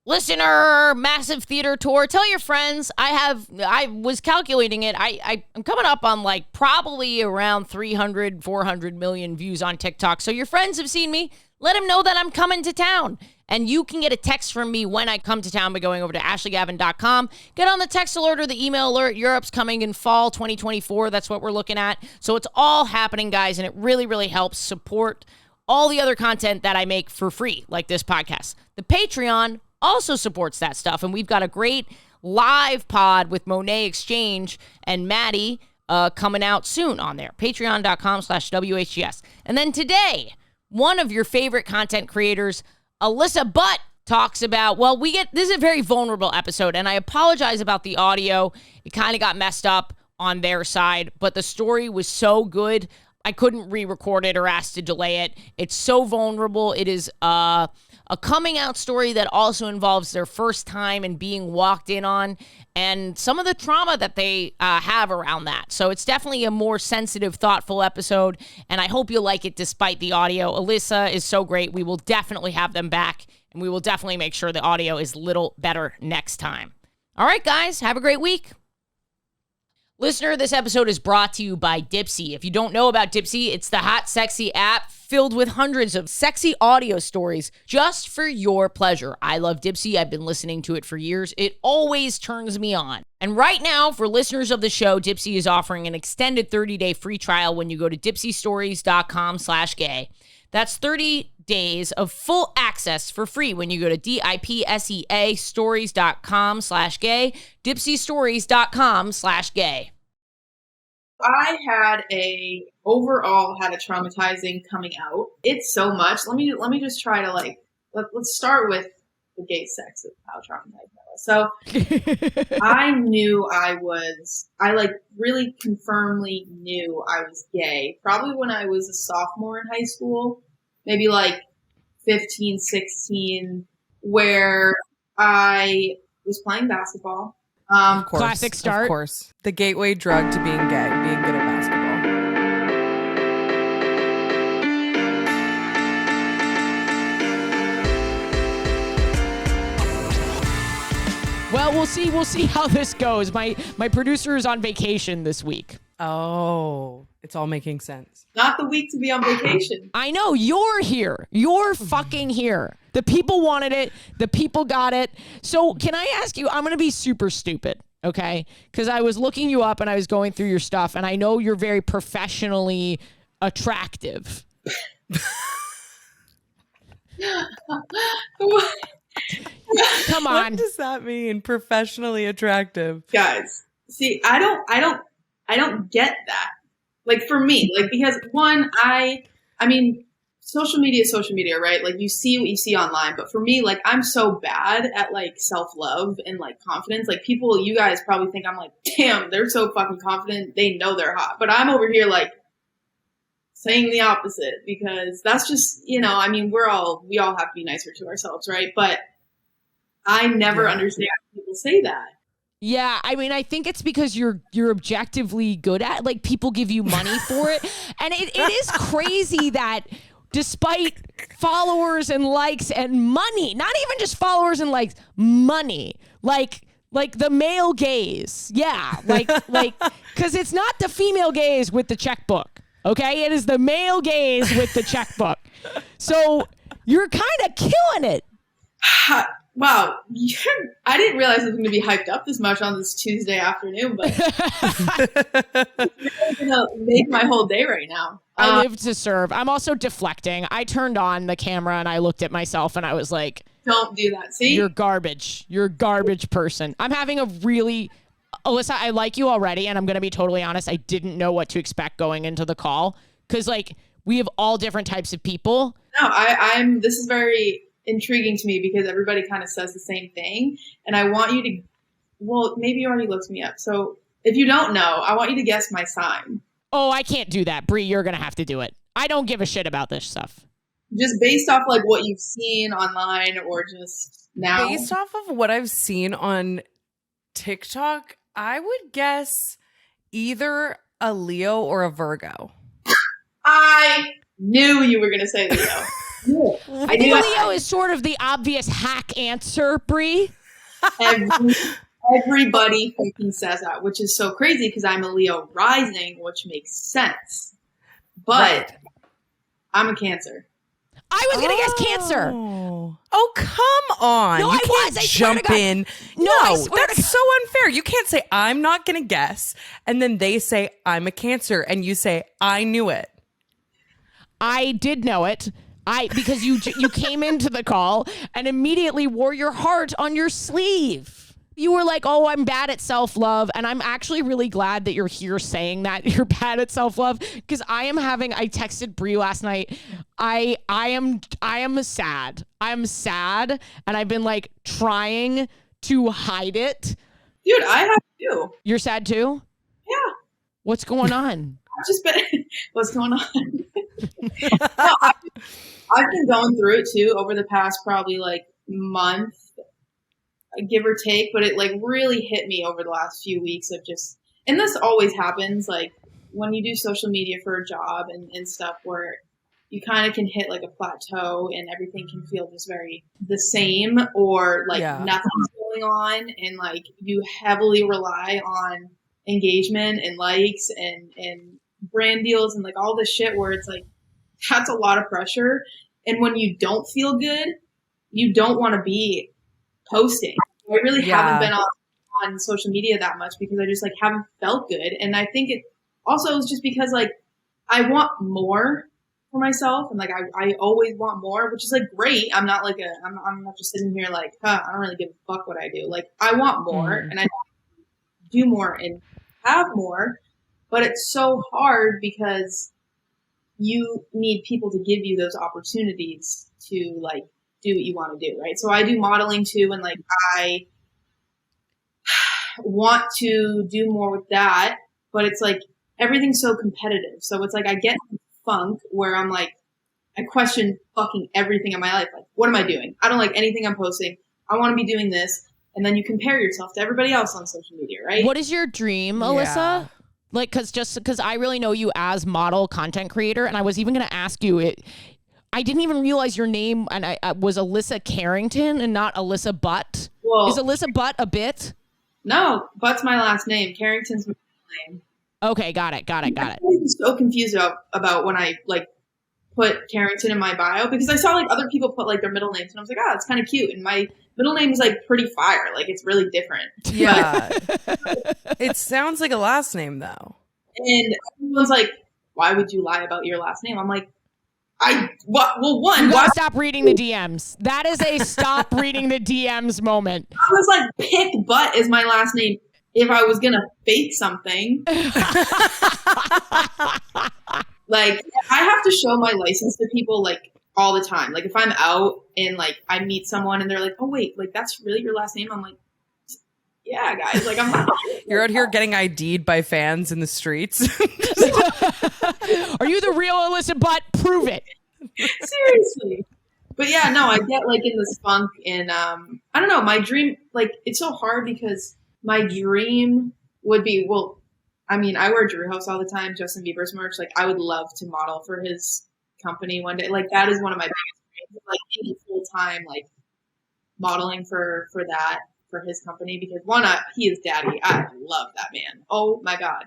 listener massive theater tour. Tell your friends. I was calculating it. I'm coming up on like probably around 300, 400 million views on TikTok. So your friends have seen me. Let them know that I'm coming to town. And you can get a text from me when I come to town by going over to ashleygavin.com. Get on the text alert or the email alert. Europe's coming in fall 2024. That's what we're looking at. So it's all happening, guys, and it really, really helps support all the other content that I make for free, like this podcast. The Patreon also supports that stuff, and we've got a great live pod with Monet Exchange and Maddie coming out soon on there. Patreon.com/WHGS. And then today, one of your favorite content creators, Alissa Butt, talks about, this is a very vulnerable episode, and I apologize about the audio. It kind of got messed up on their side, but the story was so good, I couldn't re-record it or ask to delay it. It's so vulnerable. It is a coming out story that also involves their first time and being walked in on and some of the trauma that they have around that. So it's definitely a more sensitive, thoughtful episode, and I hope you'll like it despite the audio. Alissa is so great. We will definitely have them back, and we will definitely make sure the audio is a little better next time. All right, guys, have a great week. Listener, this episode is brought to you by Dipsea. If you don't know about Dipsea, it's the hot, sexy app filled with hundreds of sexy audio stories just for your pleasure. I love Dipsea. I've been listening to it for years. It always turns me on. And right now, for listeners of the show, Dipsea is offering an extended 30-day free trial when you go to dipseastories.com/gay. That's 30 days of full access for free when you go to DIPSEA stories.com/gay, dipseastories.com/gay. I had a traumatizing coming out. It's so much. Let me just try to let's start with the gay sex of how traumatized I was. So I knew I really confirmly knew I was gay. Probably when I was a sophomore in high school, maybe like 15, 16, where I was playing basketball. Of course, classic start. Of course. The gateway drug to being gay, being good at basketball. Well, we'll see how this goes. My producer is on vacation this week. Oh, it's all making sense. Not the week to be on vacation. I know, you're here. You're fucking here. The people wanted it. The people got it. So can I ask you, I'm going to be super stupid, okay? Because I was looking you up and I was going through your stuff, and I know you're very professionally attractive. Come on. What does that mean? Professionally attractive. Guys, see, I don't get that. Like, for me, like, because one, I mean, social media is social media, right? Like, you see what you see online. But for me, like, I'm so bad at, like, self-love and, like, confidence. Like, people, you guys probably think I'm like, damn, they're so fucking confident. They know they're hot. But I'm over here, like, saying the opposite, because that's just, you know, I mean, we all have to be nicer to ourselves, right? But I never understand when people say that. Yeah, I mean, I think it's because you're objectively good at, like, people give you money for it. And it is crazy that despite followers and likes and money, not even just followers and likes, money, like the male gaze. Yeah, like, because it's not the female gaze with the checkbook, okay? It is the male gaze with the checkbook. So you're kind of killing it. Wow, I didn't realize it was going to be hyped up this much on this Tuesday afternoon, but it's going to make my whole day right now. I live to serve. I'm also deflecting. I turned on the camera and I looked at myself and I was like, don't do that. See? You're garbage. You're a garbage person. I'm having a really... Alissa, I like you already, and I'm going to be totally honest. I didn't know what to expect going into the call because, like, we have all different types of people. No, this is very intriguing to me because everybody kind of says the same thing, and I want you to, well, maybe you already looked me up, so if you don't know, I want you to guess my sign. Oh, I can't do that. Bree, you're gonna have to do it. I don't give a shit about this stuff. Just based off like what you've seen online or just now? Based off of what I've seen on TikTok, I would guess either a Leo or a Virgo. I knew you were gonna say Leo. I do. Leo is sort of the obvious hack answer, Bree. Everybody fucking says that, which is so crazy because I'm a Leo rising, which makes sense. But I'm a Cancer. I was going to guess Cancer. Oh, come on. No, you I can't was. I swear to jump God. in. No, I swear that's so unfair. You can't say, I'm not going to guess. And then they say, I'm a Cancer. And you say, I knew it. I did know it. Because you came into the call and immediately wore your heart on your sleeve. You were like, oh, I'm bad at self-love. And I'm actually really glad that you're here saying that you're bad at self-love, because I texted Bree last night. I am sad. I'm sad. And I've been like trying to hide it. Dude, I have too. You're sad too? Yeah. What's going on? I've just been, what's going on? No, I've been going through it too over the past probably like month, give or take, but it like really hit me over the last few weeks of just, and this always happens like when you do social media for a job and stuff, where you kind of can hit like a plateau and everything can feel just very the same, or like nothing's going on, and like you heavily rely on engagement and likes and brand deals and like all this shit, where it's like that's a lot of pressure. And when you don't feel good, you don't want to be posting. I really haven't been on social media that much because I just like haven't felt good. And I think it also is just because like I want more for myself, and like I always want more, which is like great. I'm not like I'm not just sitting here like, I don't really give a fuck what I do. Like I want more and I do more and have more, but it's so hard because you need people to give you those opportunities to like do what you want to do, right? So I do modeling too, and like I want to do more with that, but it's like everything's so competitive. So it's like I get funk where I'm like, I question fucking everything in my life. Like, what am I doing? I don't like anything I'm posting. I want to be doing this. And then you compare yourself to everybody else on social media, right? What is your dream, Alissa? Like, because I really know you as model content creator, and I was even going to ask you it. I didn't even realize your name, and I was Alyssa Carrington and not Alissa Butt. Well, is Alyssa Butt a bit? No, Butt's my last name. Carrington's my middle name. Okay, got it. I'm so confused about when I like put Carrington in my bio, because I saw like other people put like their middle names, and I was like, oh, it's kind of cute. And my middle name is like pretty fire. Like it's really different. Yeah. It sounds like a last name though. And everyone's like, why would you lie about your last name? I'm like, you gotta stop reading the DMs. That is a stop reading the DMs moment. I was like, pick Butt is my last name if I was gonna fake something. Like, I have to show my license to people like all the time. Like if I'm out and like I meet someone and they're like, oh wait, like that's really your last name? I'm like, yeah, guys, like I'm not. You're out here getting ID'd by fans in the streets. Are you the real Alyssa Butt? Prove it. Seriously. But yeah, no, I get like in this funk, and I don't know, my dream, like it's so hard because my dream would be, well, I mean, I wear Drew House all the time, Justin Bieber's merch. Like I would love to model for his company one day. Like that is one of my biggest dreams, like in full time, like modeling for that, for his company, because one, he is daddy. I love that man. Oh my God.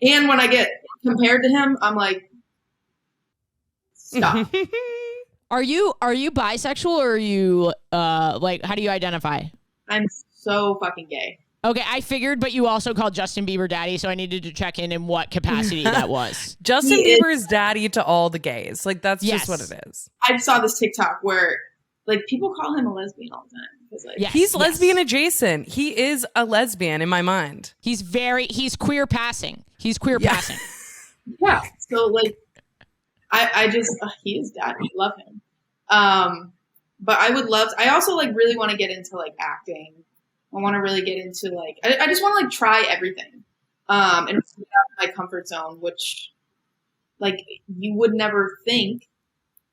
And when I get compared to him, I'm like, stop. Are you bisexual, or are you like, how do you identify? I'm so fucking gay. Okay, I figured, but you also called Justin Bieber daddy, so I needed to check in what capacity that was. Justin Bieber is daddy to all the gays. Like that's just what it is. I saw this TikTok where like people call him a lesbian all the time. Like, he's lesbian adjacent. He is a lesbian in my mind. He's queer passing. He's queer passing. Yeah. So like, I just, he is daddy. Love him. But I also like really want to get into like acting. I want to really get into like, I just want to like try everything. And get out of my comfort zone, which like you would never think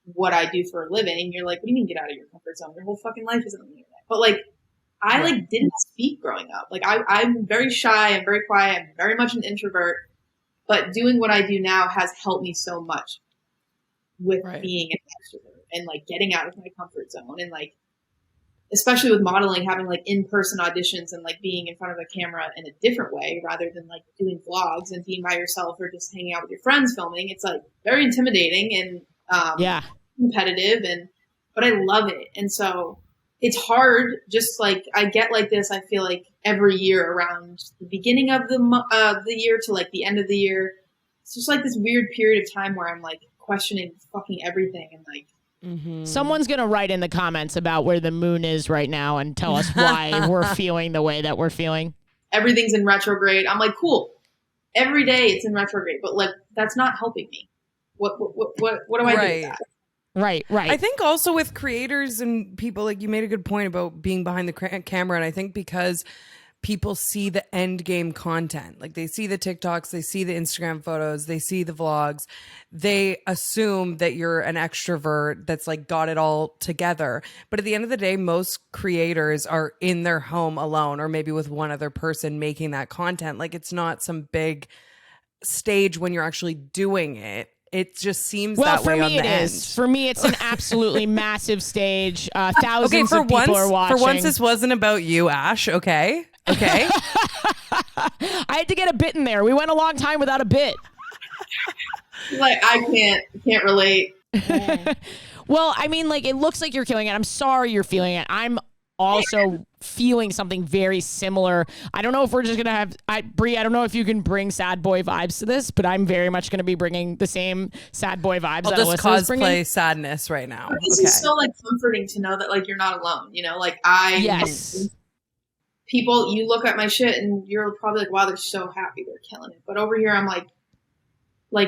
what I do for a living. You're like, what do you mean get out of your comfort zone? Your whole fucking life isn't like that. But like, I like didn't speak growing up. Like I'm very shy. I'm very quiet. I'm very much an introvert, but doing what I do now has helped me so much with being an extrovert. and like getting out of my comfort zone, and like, especially with modeling, having like in-person auditions and like being in front of a camera in a different way rather than like doing vlogs and being by yourself or just hanging out with your friends filming. It's like very intimidating and competitive, but I love it. And so it's hard. Just like I get like this, I feel like every year around the beginning of the year to like the end of the year, it's just like this weird period of time where I'm like questioning fucking everything and like, someone's going to write in the comments about where the moon is right now and tell us why we're feeling the way that we're feeling. Everything's in retrograde. I'm like, cool. Every day it's in retrograde, but like, that's not helping me. What do I do with that? Right. I think also with creators and people, like you made a good point about being behind the camera. And I think because people see the end game content, like they see the TikToks, they see the Instagram photos, they see the vlogs, they assume that you're an extrovert that's like got it all together. But at the end of the day, most creators are in their home alone or maybe with one other person making that content. Like it's not some big stage when you're actually doing it. It just seems that way on the end. Well, for me it is. For me, it's an absolutely massive stage. Thousands of people are watching. For once, this wasn't about you, Ash. Okay. I had to get a bit in there. We went a long time without a bit. Like I can't relate. Well, I mean, like it looks like you're killing it. I'm sorry you're feeling it. I'm also feeling something very similar. I don't know if we're just gonna have Bree. I don't know if you can bring Sadboi vibes to this, but I'm very much gonna be bringing the same Sadboi vibes. I'll just cosplay sadness right now. This is so like comforting to know that like you're not alone. You know, like people, you look at my shit and you're probably like, wow, they're so happy, they're killing it. But over here, I'm like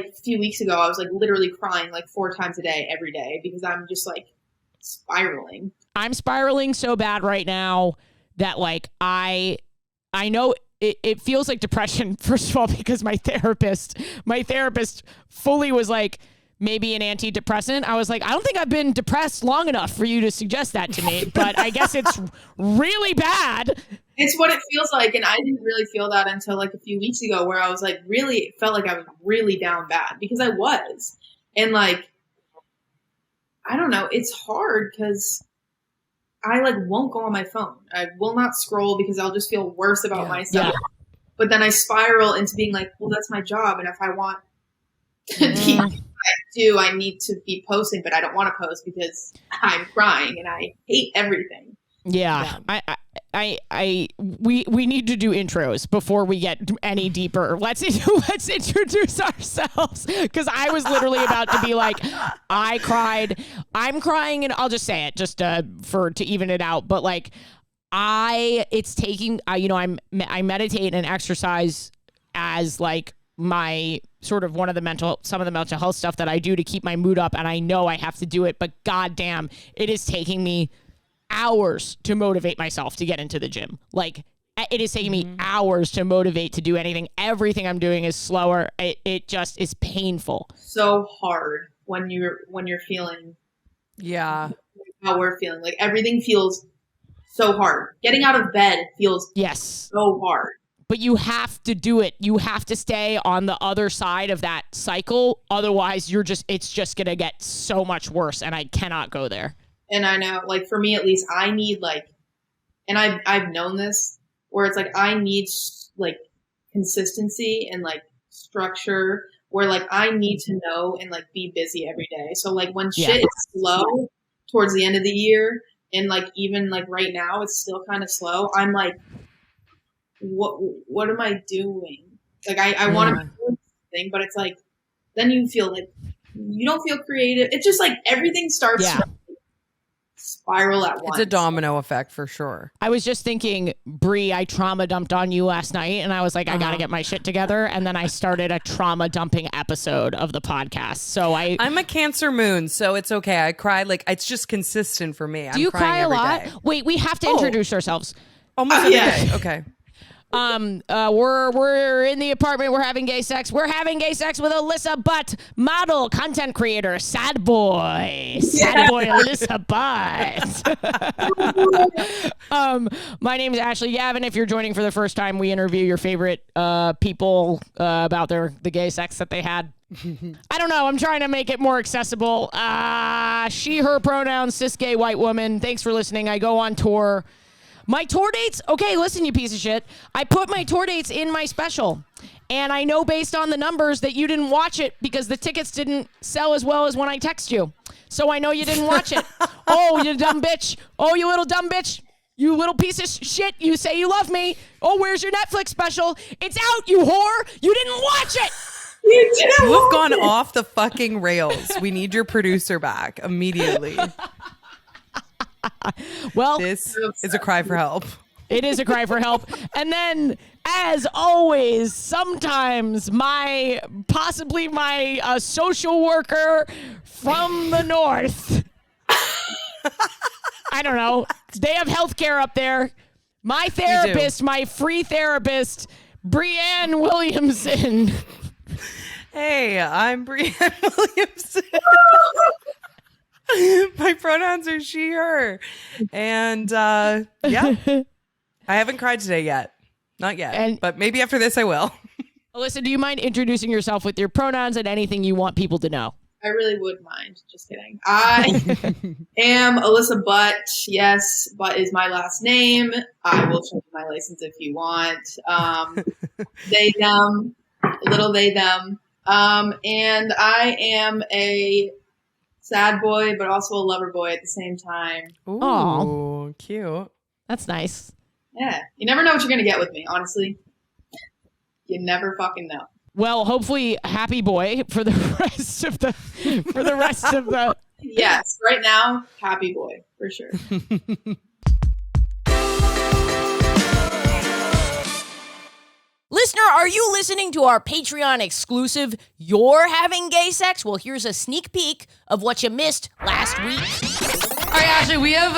a few weeks ago, I was like literally crying like 4 times a day, every day, because I'm just like spiraling. I'm spiraling so bad right now that like I know it feels like depression, first of all, because my therapist fully was like, maybe an antidepressant. I was like, I don't think I've been depressed long enough for you to suggest that to me, but I guess it's really bad. It's what it feels like. And I didn't really feel that until like a few weeks ago, where I was like, really felt like I was really down bad, because I was. And like, I don't know, it's hard because I like won't go on my phone. I will not scroll because I'll just feel worse about myself. Yeah. But then I spiral into being like, well, that's my job. And if I want to keep I need to be posting, but I don't want to post because I'm crying and I hate everything. Yeah. We need to do intros before we get any deeper. Let's introduce ourselves, because I was literally about to be like, I cried. I'm crying, and I'll just say it just to even it out. But like, I meditate and exercise as like my sort of some of the mental health stuff that I do to keep my mood up, and I know I have to do it, but goddamn, it is taking me hours to motivate myself to get into the gym. Like it is taking me hours to motivate to do anything. Everything I'm doing is slower. It just is painful. So hard when you're feeling how we're feeling. Like everything feels so hard. Getting out of bed feels so hard. But you have to do it. You have to stay on the other side of that cycle. Otherwise, it's just going to get so much worse, and I cannot go there. And I know, like, for me at least, I need, like, and I've known this, where it's like, I need, like, consistency and, like, structure, where, like, I need to know and, like, be busy every day. So, like, when shit is slow towards the end of the year, and, like, even, like, right now, it's still kind of slow, I'm like, what am I doing? Like, I want to do something, but it's like, then you feel like, you don't feel creative. It's just, like, everything starts to spiral at once. It's a domino effect for sure. I was just thinking, Bree, I trauma dumped on you last night, and I was like, I gotta get my shit together, and then I started a trauma dumping episode of the podcast. So I'm a Cancer moon, so it's okay. I cry, like, it's just consistent for me. Do you cry a lot? Wait, we have to introduce ourselves. Almost every day. Okay. We're in the apartment. We're having gay sex. We're having gay sex with Alissa Butt, model, content creator, Sadboi, Alissa Butt. My name is Ashley Gavin. If you're joining for the first time, we interview your favorite people about the gay sex that they had. I don't know. I'm trying to make it more accessible. She, her pronouns, cis gay white woman. Thanks for listening. I go on tour. My tour dates. Okay, listen, you piece of shit. I put my tour dates in my special. And I know based on the numbers that you didn't watch it because the tickets didn't sell as well as when I text you. So I know you didn't watch it. Oh, you dumb bitch. Oh, you little dumb bitch. You little piece of shit. You say you love me. Oh, where's your Netflix special? It's out, you whore. You didn't watch it. You have gone off the fucking rails. We need your producer back immediately. Well, this is a cry for help. It is a cry for help. And then, as always, sometimes possibly my social worker from the north. I don't know. They have healthcare up there. My therapist, my free therapist, Breanne Williamson. Hey, I'm Breanne Williamson. My pronouns are she, her. And yeah, I haven't cried today yet. Not yet. But maybe after this I will. Alyssa, do you mind introducing yourself with your pronouns and anything you want people to know? I really would mind. Just kidding. I am Alissa Butt. Yes, Butt is my last name. I will change my license if you want. They, them, little they, them. And I am a sad boy, but also a lover boy at the same time. Ooh, aww, cute. That's nice. Yeah, you never know what you're gonna get with me. Honestly, you never fucking know. Well, hopefully, happy boy for the rest of the. Yes, right now, happy boy for sure. Listener, are you listening to our Patreon exclusive You're Having Gay Sex? Well, here's a sneak peek of what you missed last week. All right, Ashley, we have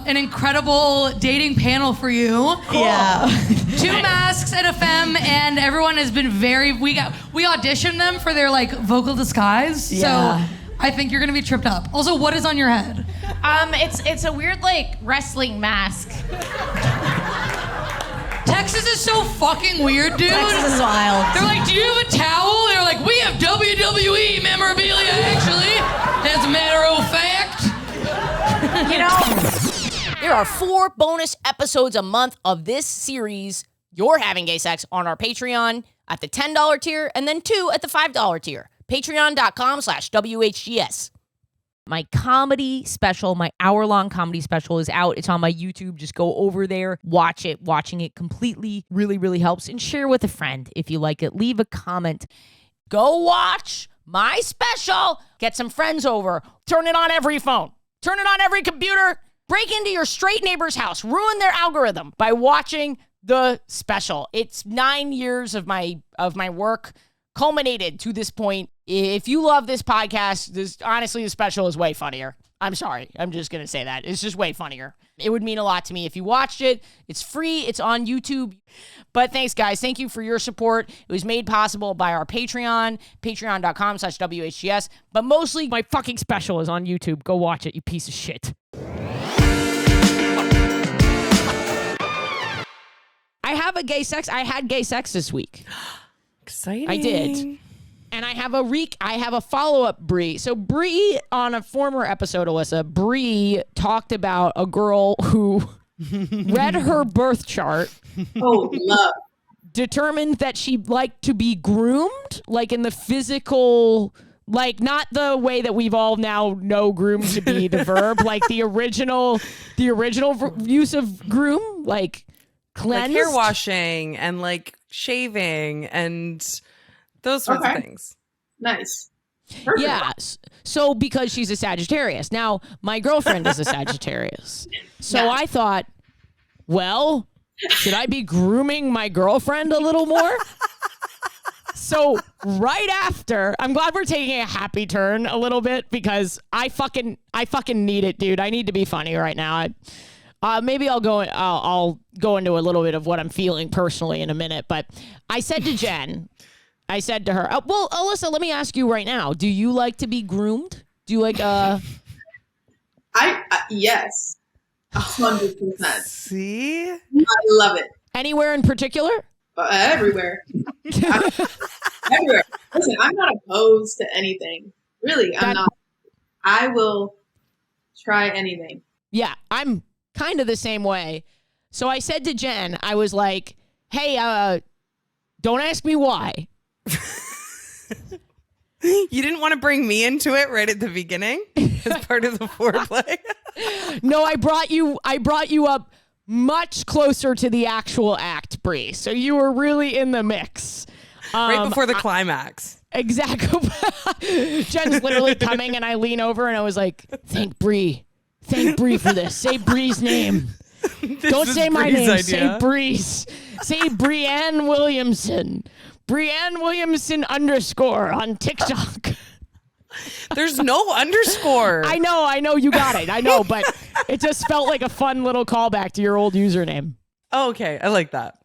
an incredible dating panel for you. Cool. Yeah. 2 masks and a femme, and everyone has been we auditioned them for their like vocal disguise. Yeah. So I think you're gonna be tripped up. Also, what is on your head? It's a weird like wrestling mask. Texas is so fucking weird, dude. Texas is wild. They're like, do you have a towel? They're like, we have WWE memorabilia, actually. As a matter of fact. You know, there are 4 bonus episodes a month of this series, You're Having Gay Sex, on our Patreon at the $10 tier, and then 2 at the $5 tier. Patreon.com/WHGS. My comedy special, my hour-long comedy special is out. It's on my YouTube. Just go over there, watch it. Watching it completely really, really helps. And share with a friend if you like it. Leave a comment. Go watch my special. Get some friends over. Turn it on every phone. Turn it on every computer. Break into your straight neighbor's house. Ruin their algorithm by watching the special. It's 9 years of my work culminated to this point. If you love this podcast, honestly, the special is way funnier. I'm sorry. I'm just going to say that. It's just way funnier. It would mean a lot to me if you watched it. It's free. It's on YouTube. But thanks, guys. Thank you for your support. It was made possible by our Patreon, patreon.com/WHGS. But mostly, my fucking special is on YouTube. Go watch it, you piece of shit. I had gay sex this week. Exciting. I did. And I have a follow-up, Bree. So Bree, on a former episode, Alyssa, Bree talked about a girl who read her birth chart. Oh, love. Determined that she liked to be groomed, like in the physical, like not the way that we've all now know groom to be the verb, like the original use of groom, like cleansed. Like hair washing and like shaving and those sorts of things. Nice. Perfect. Yeah. So because she's a Sagittarius. Now, my girlfriend is a Sagittarius. So I thought, well, should I be grooming my girlfriend a little more? So right after, I'm glad we're taking a happy turn a little bit because I fucking need it, dude. I need to be funny right now. Maybe I'll go into a little bit of what I'm feeling personally in a minute. But I said to Jen, I said to her, well, Alyssa, let me ask you right now. Do you like to be groomed? Do you like yes. 100%. See? I love it. Anywhere in particular? Everywhere. everywhere. Listen, I'm not opposed to anything. Really, I'm not. I will try anything. Yeah, I'm kind of the same way. So I said to Jen, I was like, hey, don't ask me why. You didn't want to bring me into it right at the beginning as part of the foreplay? No, I brought you up much closer to the actual act, Bree. So you were really in the mix. Right before the climax. Exactly. Jen's literally coming and I lean over and I was like, thank Bree for this. Say Bree's name. Don't say my name. Idea. Say Bree's. Say Breanne Williamson. Breanne Williamson _ on TikTok. There's no underscore. I know you got it. I know, but it just felt like a fun little callback to your old username. Oh, okay. I like that.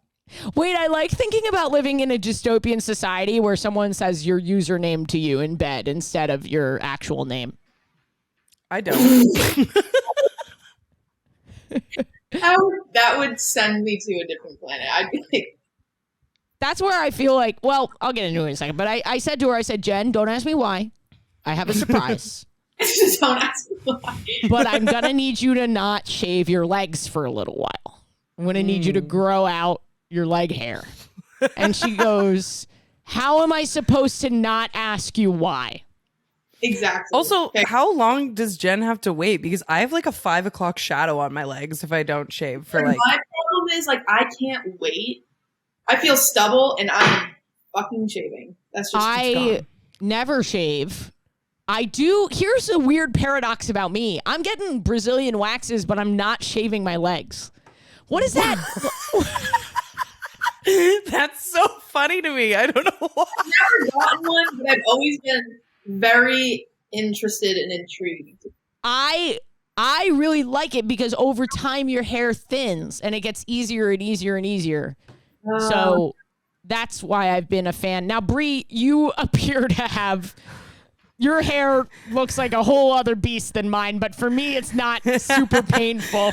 Wait, I like thinking about living in a dystopian society where someone says your username to you in bed instead of your actual name. I don't. That would send me to a different planet. I'd be like, that's where I feel like, well, I'll get into it in a second, but I said to her, I said, Jen, don't ask me why. I have a surprise. just don't ask me why. But I'm going to need you to not shave your legs for a little while. I'm going to need you to grow out your leg hair. And she goes, how am I supposed to not ask you why? Exactly. Also, Okay. how long does Jen have to wait? Because I have like a 5 o'clock shadow on my legs if I don't shave for like. My problem is like I can't wait. I feel stubble and I'm fucking shaving. That's just I never shave. I do. Here's a weird paradox about me. I'm getting Brazilian waxes, but I'm not shaving my legs. What is that? That's so funny to me. I don't know why. I've never gotten one, but I've always been very interested and intrigued. I really like it because over time your hair thins and it gets easier and easier and easier. So that's why I've been a fan. Now, Bree, you appear to have your hair looks like a whole other beast than mine, but for me, it's not super painful.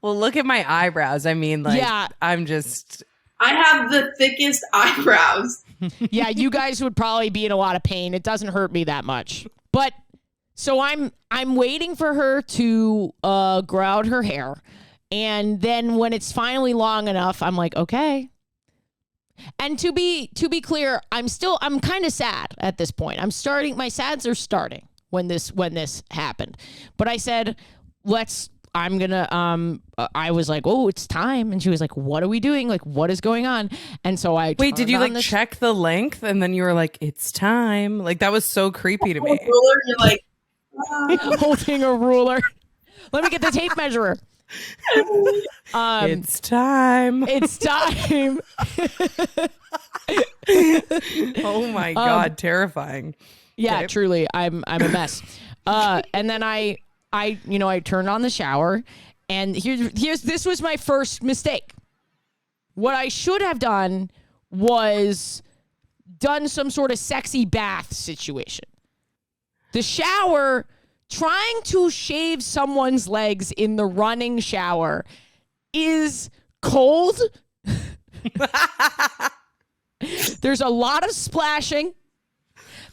Well, look at my eyebrows. I mean, like, Yeah. I'm just. I have the thickest eyebrows. Yeah, you guys would probably be in a lot of pain. It doesn't hurt me that much. But so I'm waiting for her to grow out her hair. And then when it's finally long enough, I'm like, okay. And to be clear, I'm kind of sad at this point. My sads are starting when this happened. But I said, I was like, oh, it's time. And she was like, what are we doing? Like, what is going on? And so I Wait, did you turned like on check the length and then you were like, it's time? Like, that was so creepy to me. Ruler, you're like, holding a ruler. Let me get the tape measure. It's time. It's time. Oh my God, terrifying. Yeah, Okay. truly, I'm a mess. And then I turned on the shower, and this was my first mistake. What I should have done was done some sort of sexy bath situation. The shower, trying to shave someone's legs in the running shower is cold. There's a lot of splashing.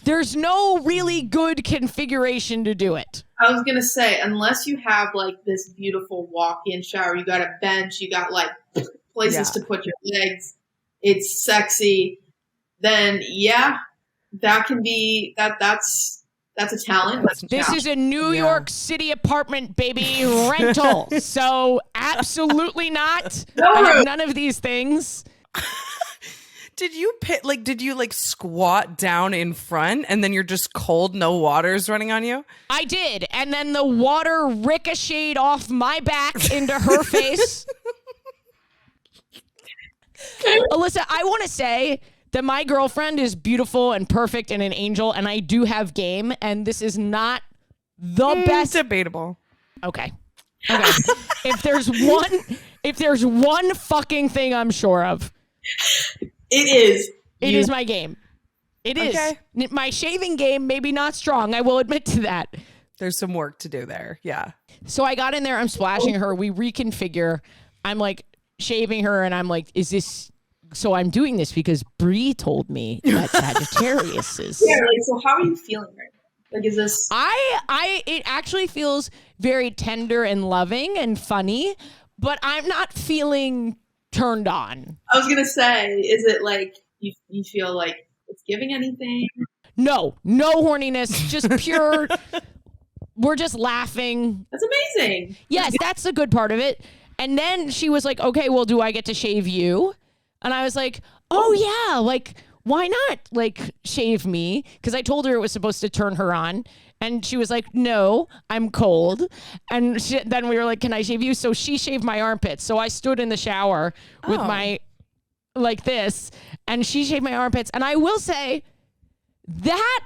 There's no really good configuration to do it. I was gonna say, unless you have like this beautiful walk-in shower, you got a bench, you got like places to put your legs, it's sexy, then yeah, that can be that's a talent. This is a New York City apartment, baby, rental. So absolutely not. I have none of these things. Did you squat down in front and then you're just cold, no water's running on you? I did. And then the water ricocheted off my back into her face. Alissa, I want to say that my girlfriend is beautiful and perfect and an angel, and I do have game, and this is not the best. Debatable. Okay. If there's one fucking thing I'm sure of, it is my game. It is. Okay. My shaving game, maybe not strong. I will admit to that. There's some work to do there. Yeah. So I got in there. I'm splashing her. We reconfigure. I'm like shaving her, and I'm like, is this So I'm doing this because Bree told me that Sagittarius is. Yeah, like, so how are you feeling right now? Like, is this? It actually feels very tender and loving and funny, but I'm not feeling turned on. I was gonna say, is it like you feel like it's giving anything? No horniness, just pure. We're just laughing. That's amazing. Yes, that's the good part of it. And then she was like, okay, well, do I get to shave you? And I was like, oh yeah, like, why not, like, shave me? Because I told her it was supposed to turn her on. And she was like, no, I'm cold. And then we were like, can I shave you? So she shaved my armpits. So I stood in the shower with my, like this, and she shaved my armpits. And I will say, that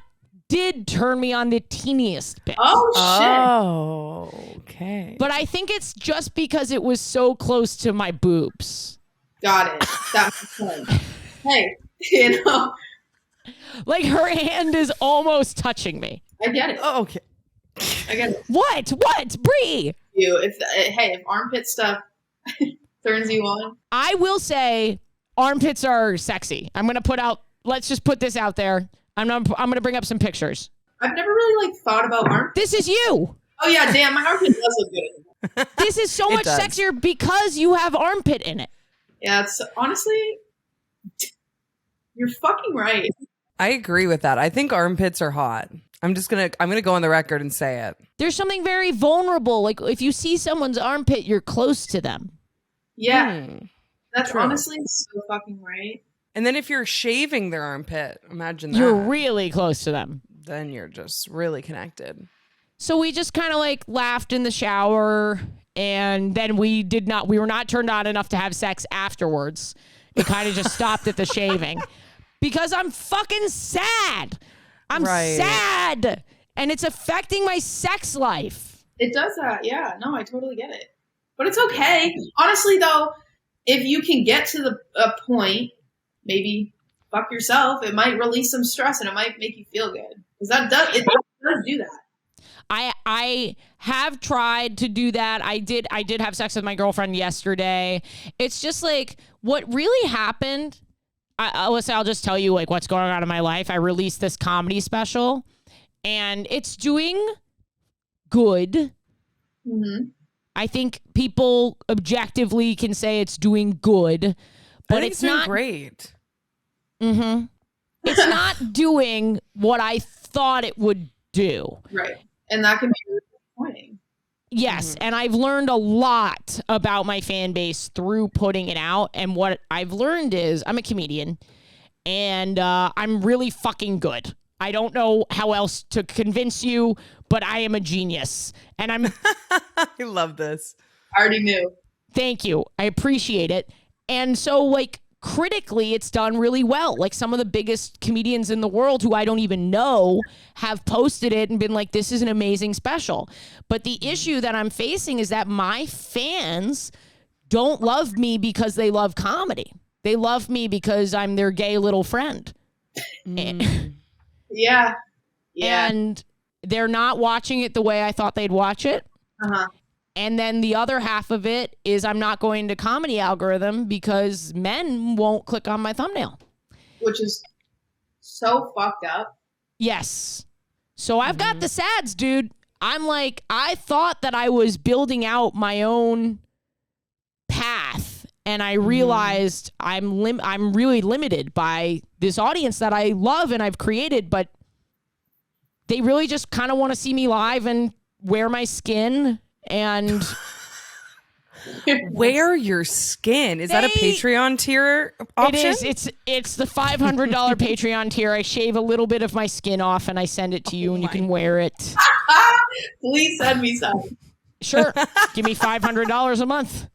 did turn me on the teeniest bit. Oh, shit. Oh, okay. But I think it's just because it was so close to my boobs. Got it. That makes sense. Hey, you know, Like, her hand is almost touching me. I get it. Oh, okay. I get it. What, Bree? If armpit stuff turns you on, I will say armpits are sexy. Let's just put this out there. I'm gonna bring up some pictures. I've never really like thought about armpit. This is you. Oh yeah, damn, my armpit does look good. This is so much does. sexier because you have armpit in it. Yeah, it's honestly, you're fucking right. I agree with that. I think armpits are hot. I'm gonna go on the record and say it. There's something very vulnerable. Like, if you see someone's armpit, you're close to them. Yeah, that's True. honestly so fucking right. And then if you're shaving their armpit, imagine that. You're really close to them. Then you're just really connected. So we just kind of like laughed in the shower, and then we were not turned on enough to have sex afterwards. It kind of just stopped at the shaving because I'm fucking sad. I'm sad, and it's affecting my sex life. It does that. Yeah, no, I totally get it. But it's okay. Honestly, though, if you can get to a point, maybe fuck yourself. It might release some stress, and it might make you feel good. Because it does do that. I have tried to do that. I did have sex with my girlfriend yesterday. It's just like what really happened. Alyssa, I'll just tell you like what's going on in my life. I released this comedy special, and it's doing good. Mm-hmm. I think people objectively can say it's doing good, but it's not great. Mm-hmm. It's not doing what I thought it would do. Right. And that can be really disappointing. Yes, and I've learned a lot about my fan base through putting it out. And what I've learned is I'm a comedian, and I'm really fucking good. I don't know how else to convince you, but I am a genius. And I'm... I love this. I already knew. Thank you. I appreciate it. And so, like, critically, it's done really well. Like, some of the biggest comedians in the world who I don't even know have posted it and been like, this is an amazing special. But the issue that I'm facing is that my fans don't love me because they love comedy. They love me because I'm their gay little friend. Yeah. And they're not watching it the way I thought they'd watch it. Uh-huh. And then the other half of it is I'm not going to comedy algorithm because men won't click on my thumbnail. Which is so fucked up. Yes. So I've got the sads, dude. I'm like, I thought that I was building out my own path, and I realized I'm really limited by this audience that I love and I've created, but they really just kind of want to see me live and wear my skin and Wear your skin. Is that a Patreon tier option? It is. It's the $500 Patreon tier. I shave a little bit of my skin off and I send it to you, and you can wear it. Please send me some. Sure. Give me $500 a month.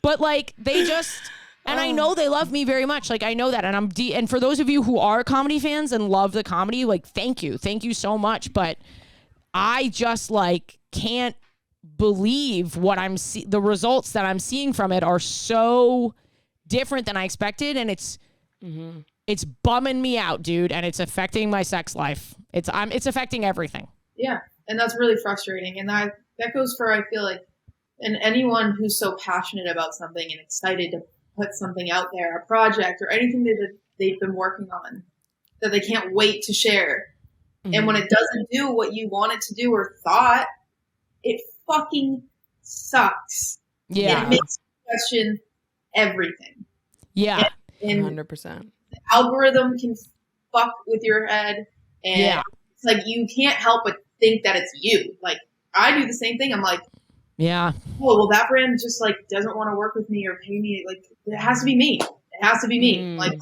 But like they just, and I know they love me very much. Like I know that, and and for those of you who are comedy fans and love the comedy, like thank you so much. But I just like can't believe what the results that I'm seeing from it are so different than I expected, and it's bumming me out, dude, and it's affecting my sex life. It's affecting everything. Yeah, and that's really frustrating, and that goes for, I feel like, And anyone who's so passionate about something and excited to put something out there, a project or anything that they've been working on, that they can't wait to share. Mm-hmm. And when it doesn't do what you want it to do or thought, it fucking sucks. Yeah. It makes you question everything. Yeah. And 100%. The algorithm can fuck with your head. And it's like you can't help but think that it's you. Like, I do the same thing. I'm like, yeah. Oh, well, that brand just like doesn't want to work with me or pay me. Like, it has to be me. It has to be me. Like,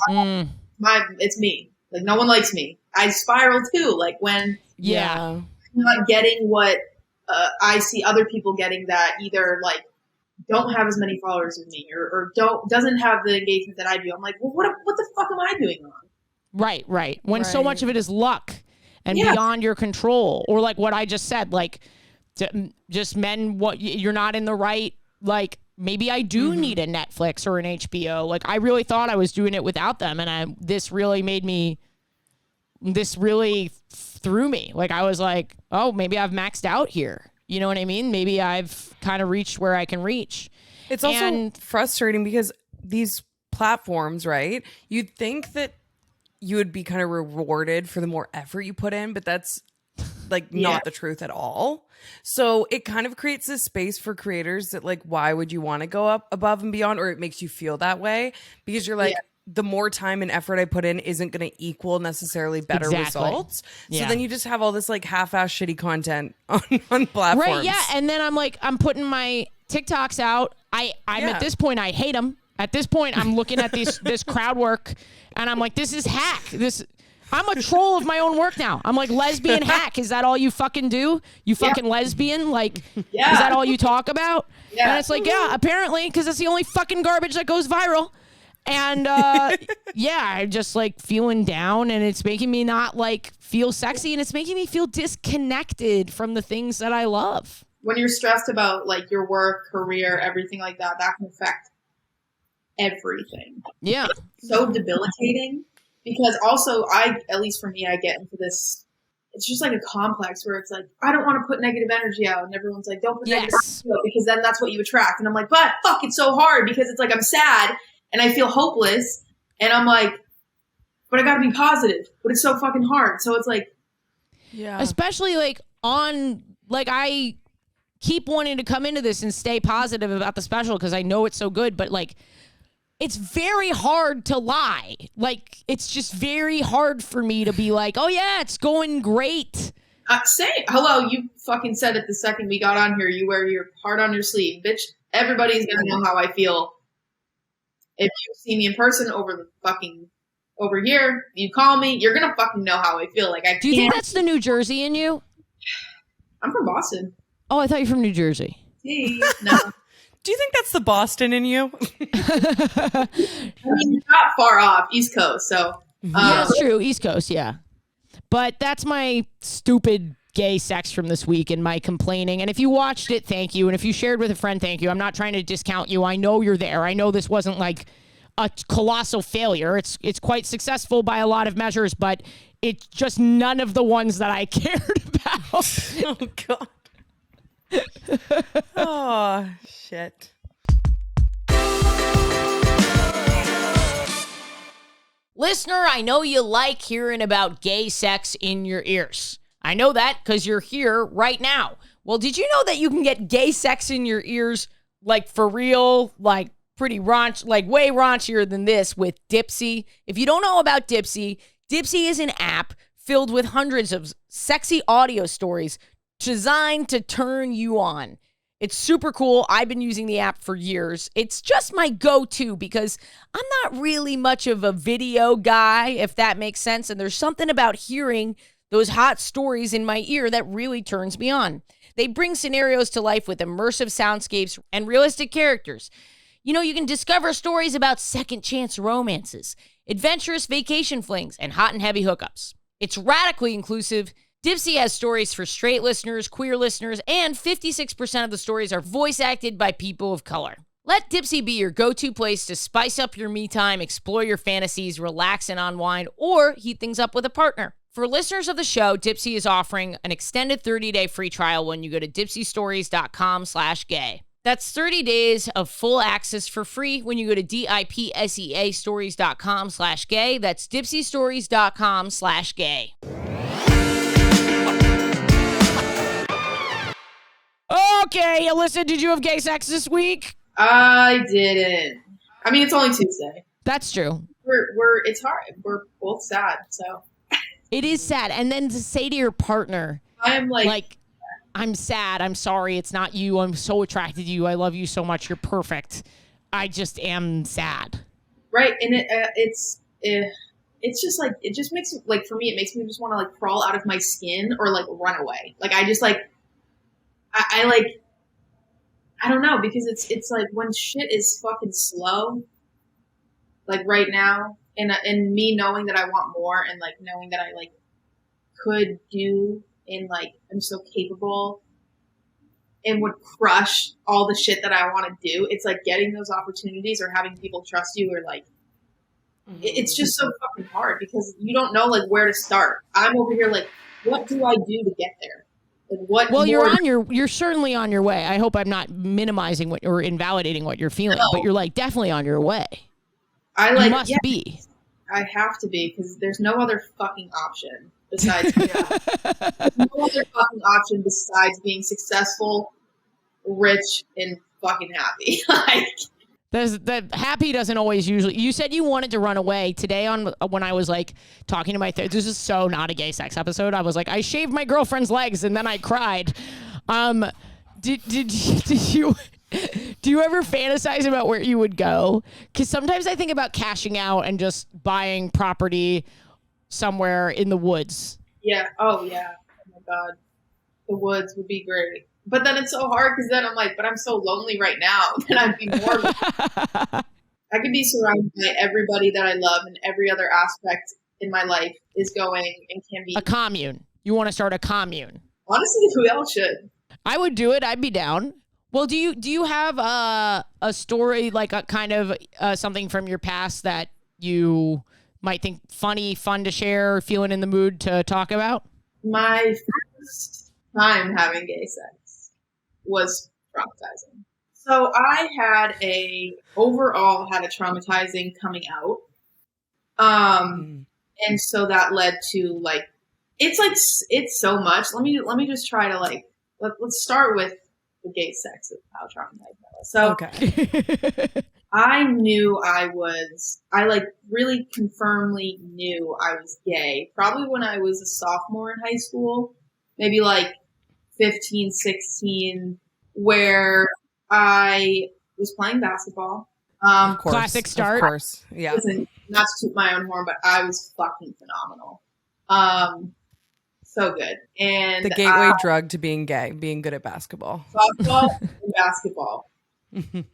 it's me. Like, no one likes me. I spiral too. Like when I'm not getting what I see other people getting that either like don't have as many followers as me or doesn't have the engagement that I do. I'm like, well, what the fuck am I doing wrong? Right. When so much of it is luck and beyond your control, or like what I just said, like. Just men, what you're not in the right, like maybe I do need a Netflix or an HBO. Like I really thought I was doing it without them, and this really threw me. Like I was like, oh, maybe I've maxed out here. You know what I mean? Maybe I've kind of reached where I can reach. It's also frustrating because these platforms, right? You'd think that you would be kind of rewarded for the more effort you put in, but that's like not the truth at all. So it kind of creates this space for creators that like, why would you want to go up above and beyond? Or it makes you feel that way because you're like, the more time and effort I put in isn't going to equal necessarily better results. So then you just have all this like half-ass shitty content on platforms. Right. Yeah. And then I'm putting my TikToks out. I'm at this point, I hate them. At this point, I'm looking at this crowd work and I'm like, this is hack. I'm a troll of my own work now. I'm like, lesbian hack. Is that all you fucking do? You fucking lesbian? Like, is that all you talk about? Yeah. And it's like, apparently, because it's the only fucking garbage that goes viral. And I'm just like feeling down, and it's making me not like feel sexy, and it's making me feel disconnected from the things that I love. When you're stressed about like your work, career, everything like that, that can affect everything. Yeah. It's so debilitating. Because also, at least for me, I get into this, it's just like a complex where it's like, I don't want to put negative energy out. And everyone's like, don't put negative energy out because then that's what you attract. And I'm like, but fuck, it's so hard because it's like I'm sad and I feel hopeless. And I'm like, but I got to be positive. But it's so fucking hard. So it's like. Yeah. Especially like I keep wanting to come into this and stay positive about the special because I know it's so good. But like. It's very hard to lie. Like, it's just very hard for me to be like, oh, yeah, it's going great. Hello, you fucking said it the second we got on here. You wear your heart on your sleeve. Bitch, everybody's going to know how I feel. If you see me in person over here, you call me, you're going to fucking know how I feel. Like, Do you think that's the New Jersey in you? I'm from Boston. Oh, I thought you're from New Jersey. Hey, no. Do you think that's the Boston in you? I mean, not far off, East Coast. So yeah, that's true, East Coast, yeah. But that's my stupid gay sex from this week and my complaining. And if you watched it, thank you. And if you shared with a friend, thank you. I'm not trying to discount you. I know you're there. I know this wasn't like a colossal failure. It's quite successful by a lot of measures, but it's just none of the ones that I cared about. Oh God. Oh shit. Listener, I know you like hearing about gay sex in your ears. I know that because you're here right now. Well, did you know that you can get gay sex in your ears, like for real, like pretty raunch, like way raunchier than this with Dipsea? If you don't know about Dipsea, Dipsea is an app filled with hundreds of sexy audio stories designed to turn you on. It's super cool. I've been using the app for years. It's just my go-to because I'm not really much of a video guy, if that makes sense. And there's something about hearing those hot stories in my ear that really turns me on. They bring scenarios to life with immersive soundscapes and realistic characters. You know, you can discover stories about second chance romances, adventurous vacation flings, and hot and heavy hookups. It's radically inclusive. Dipsea has stories for straight listeners, queer listeners, and 56% of the stories are voice acted by people of color. Let Dipsea be your go-to place to spice up your me time, explore your fantasies, relax and unwind, or heat things up with a partner. For listeners of the show, Dipsea is offering an extended 30-day free trial when you go to dipseastories.com/gay. That's 30 days of full access for free when you go to Dipsea stories.com/gay. That's dipseastories.com/gay. Okay, Alissa, did you have gay sex this week? I didn't. I mean, it's only Tuesday. That's true. It's hard. We're both sad, so. It is sad. And then to say to your partner, I am like, I'm sad. I'm sorry. It's not you. I'm so attracted to you. I love you so much. You're perfect. I just am sad. Right. And it's just like, it just makes, like, for me, it makes me just want to, like, crawl out of my skin or, like, run away. Like, I just, like, I don't know, because it's like when shit is fucking slow, like right now, and me knowing that I want more and, like, knowing that I, like, could do and, like, I'm so capable and would crush all the shit that I want to do. It's like getting those opportunities or having people trust you, or, like, it's just so fucking hard because you don't know, like, where to start. I'm over here like, what do I do to get there? Like, what? Well, you're certainly on your way. I hope I'm not minimizing what or invalidating what you're feeling, but you're, like, definitely on your way. You must be. I have to be, because there's no other fucking option besides there's no other fucking option besides being successful, rich, and fucking happy. Like, the happy doesn't always usually. You said you wanted to run away today when I was, like, talking to my this is so not a gay sex episode. I was like, I shaved my girlfriend's legs and then I cried. Did you do you ever fantasize about where you would go? Because sometimes I think about cashing out and just buying property somewhere in the woods. Yeah. Oh yeah. Oh my God. The woods would be great. But then it's so hard because then I'm like, but I'm so lonely right now that I'd be more. I could be surrounded by everybody that I love, and every other aspect in my life is going and can be. A commune. You want to start a commune. Honestly, we all should. I would do it. I'd be down. Well, do you have a story, like a kind of something from your past that you might think funny, fun to share, or feeling in the mood to talk about? My first time having gay sex was traumatizing. So I had overall had a traumatizing coming out. And so that led to, like, it's so much. Let me just try to, like, let's start with the gay sex of how traumatized I was. So okay. I knew I like really confirmly knew I was gay probably when I was a sophomore in high school, maybe like 15, 16, where I was playing basketball. Of course, classic start. Of course. Yeah. Listen, not to toot my own horn, but I was fucking phenomenal. So good. And the gateway drug to being gay, being good at basketball. Softball and basketball. Played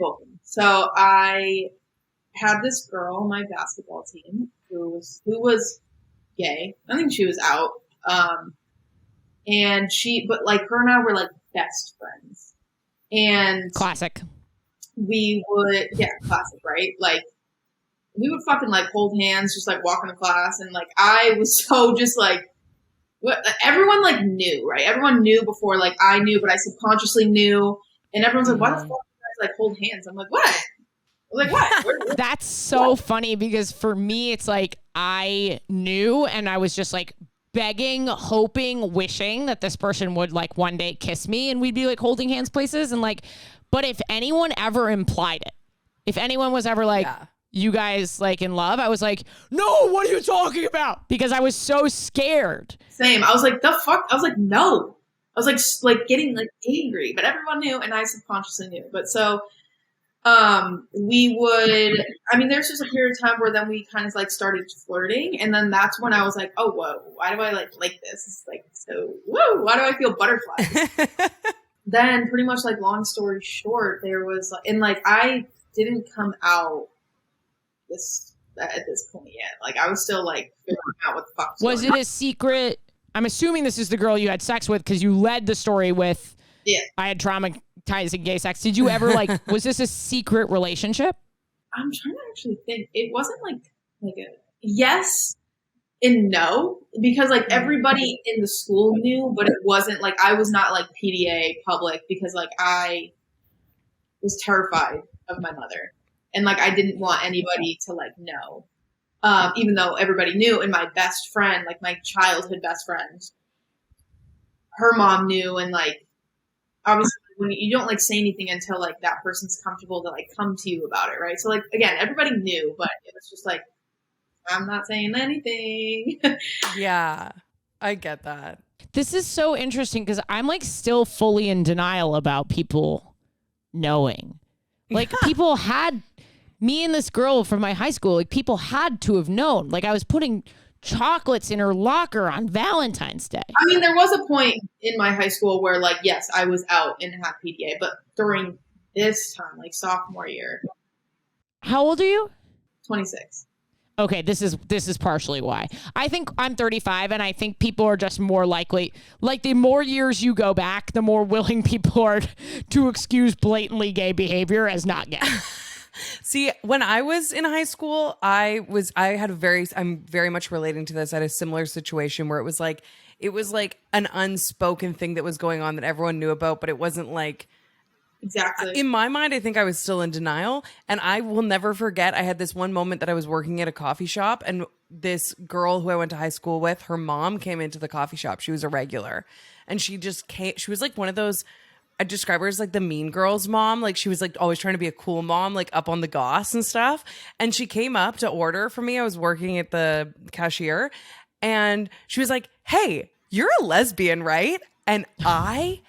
both of them. So I had this girl on my basketball team who was gay. I think she was out. But like her and I were like best friends. And classic. We would, classic, right? Like, we would fucking, like, hold hands, just, like, walk into class, and, like, I was so just, like, everyone, like, knew, right? Everyone knew before, like, I knew, but I subconsciously knew, and everyone's like, why the fuck do you guys, like, hold hands? I'm like, what? I was like, what? Where? That's so funny, because for me, it's like, I knew, and I was just, like, begging, hoping, wishing that this person would, like, one day kiss me, and we'd be, like, holding hands places, and, like, but if anyone ever implied it, if anyone was ever like, you guys, like, in love, I was like, no, what are you talking about? Because I was so scared. Same. I was like, the fuck? I was like, no. I was like getting, like, angry, but everyone knew, and I subconsciously knew. But so, we would, I mean, there's just a period of time where then we kind of, like, started flirting, and then that's when I was like, oh, whoa, why do I, like this? It's like, so, whoa, why do I feel butterflies? Then, pretty much, like, long story short, there was, and, like, I didn't come out at this point yet. Like, I was still, like, figuring out what the fuck was it a secret? I'm assuming this is the girl you had sex with, because you led the story with, I had traumatizing gay sex. Did you ever, like, was this a secret relationship? I'm trying to actually think. It wasn't, like a, yes, and no, because like everybody in the school knew, but it wasn't like I was not like PDA public because like I was terrified of my mother and like I didn't want anybody to like know, even though everybody knew. And my best friend, like my childhood best friend, her mom knew, and like obviously when you don't like say anything until like that person's comfortable to like come to you about it, right? So like again, everybody knew, but it was just like, I'm not saying anything. Yeah, I get that. This is so interesting because I'm like still fully in denial about people knowing. Like people had me and this girl from my high school, like people had to have known. Like I was putting chocolates in her locker on Valentine's Day. I mean, there was a point in my high school where like, yes, I was out and had PDA, but during this time, like sophomore year. How old are you? 26. Okay, this is partially why. I think I'm 35, and I think people are just more likely, like the more years you go back, the more willing people are to excuse blatantly gay behavior as not gay. See, when I was in high school, I'm very much relating to this. I had a similar situation where it was like an unspoken thing that was going on that everyone knew about, but it wasn't like, exactly. In my mind, I think I was still in denial. And I will never forget, I had this one moment that I was working at a coffee shop, and this girl who I went to high school with, her mom came into the coffee shop. She was a regular. And she just came, she was like one of those, I describe her as like the mean girl's mom. Like she was like always trying to be a cool mom, like up on the goss and stuff. And she came up to order for me. I was working at the cashier, and she was like, "Hey, you're a lesbian, right?" And I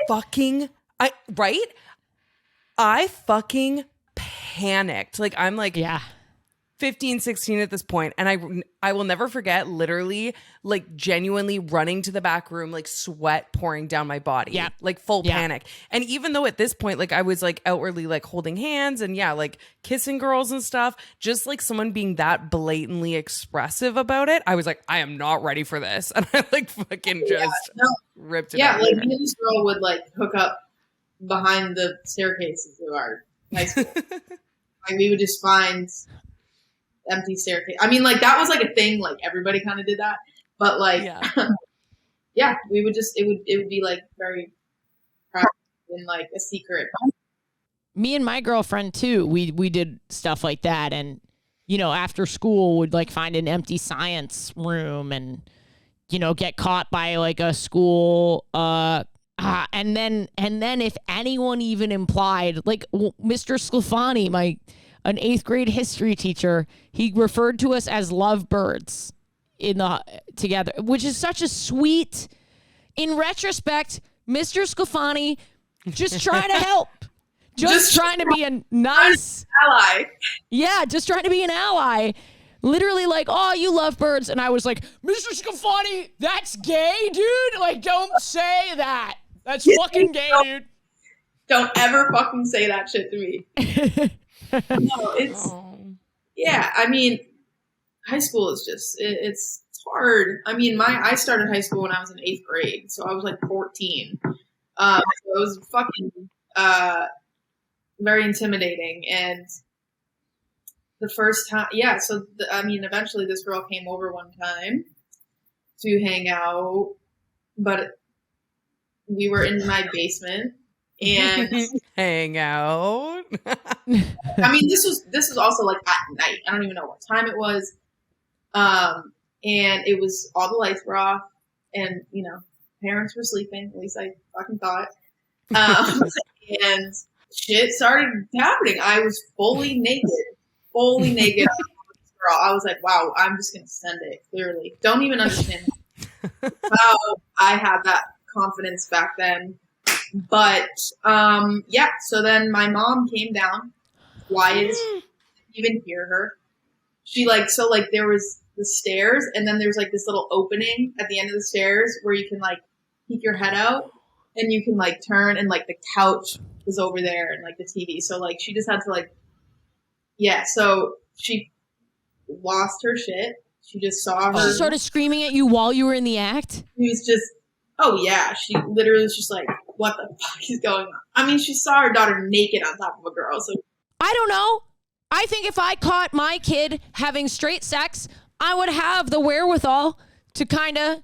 fucking panicked. Like I'm like 15, 16 at this point. And I will never forget literally like genuinely running to the back room, like sweat pouring down my body, like full panic. And even though at this point, like I was like outwardly like holding hands and like kissing girls and stuff, just like someone being that blatantly expressive about it, I was like, I am not ready for this. And I like fucking just ripped it out. Like me and this girl would like hook up behind the staircases of our high school. Like we would just find empty staircase. I mean, like that was like a thing. Like everybody kind of did that, but like, we would just it would be like very private and like a secret. Me and my girlfriend too. We did stuff like that, and after school would like find an empty science room and get caught by like a school. And then if anyone even implied, like Mr. Sclafani, an 8th grade history teacher, he referred to us as lovebirds together, which is such a sweet, in retrospect, Mr. Sclafani just trying to help. Just trying to be a nice ally. Yeah, just trying to be an ally. Literally like, oh, you love birds. And I was like, Mr. Sclafani, that's gay, dude? Like, don't say that. That's fucking gay, dude. Don't ever fucking say that shit to me. No, it's I mean, high school is just it's hard. I mean, I started high school when I was in 8th grade, so I was like 14. So it was fucking very intimidating. And the first time, eventually this girl came over one time to hang out, but we were in my basement. And hang out. I mean, this was also like at night. I don't even know what time it was. And it was all the lights were off, and parents were sleeping. At least I fucking thought. And shit started happening. I was fully naked on this girl. I was like, wow, I'm just gonna send it. Clearly, don't even understand how I had that confidence back then. But, so then my mom came down, quiet, didn't even hear her. She there was the stairs, and then there's like this little opening at the end of the stairs where you can like peek your head out, and you can like turn, and like the couch was over there and like the TV. So like she just had to like, so she lost her shit. She just saw her. She started screaming at you while you were in the act? She was just, she literally was just like, what the fuck is going on? I mean, she saw her daughter naked on top of a girl. So I don't know. I think if I caught my kid having straight sex I would have the wherewithal to kind of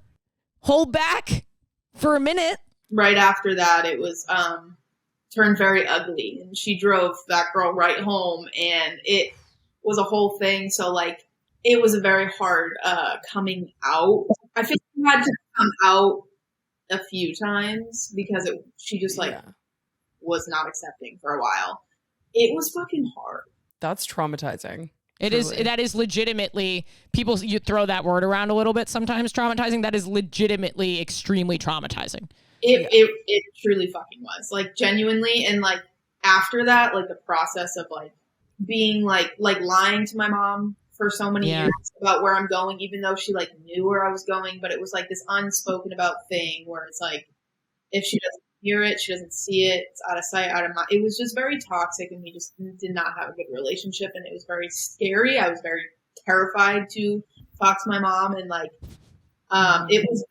hold back for a minute. Right after that, it was turned very ugly, and she drove that girl right home, and it was a whole thing. So like, it was a very hard coming out. I think she had to come out a few times because she just like was not accepting for a while. It was fucking hard. That's traumatizing. It is. That is legitimately, people, you throw that word around a little bit sometimes, traumatizing. That is legitimately extremely traumatizing. It truly fucking was, like, genuinely. And like after that, like the process of like being like lying to my mom for so many years about where I'm going, even though she like knew where I was going, but it was like this unspoken about thing where it's like, if she doesn't hear it, she doesn't see it, it's out of sight, out of mind. It was just very toxic, and we just did not have a good relationship, and it was very scary. I was very terrified to talk to my mom, and like it was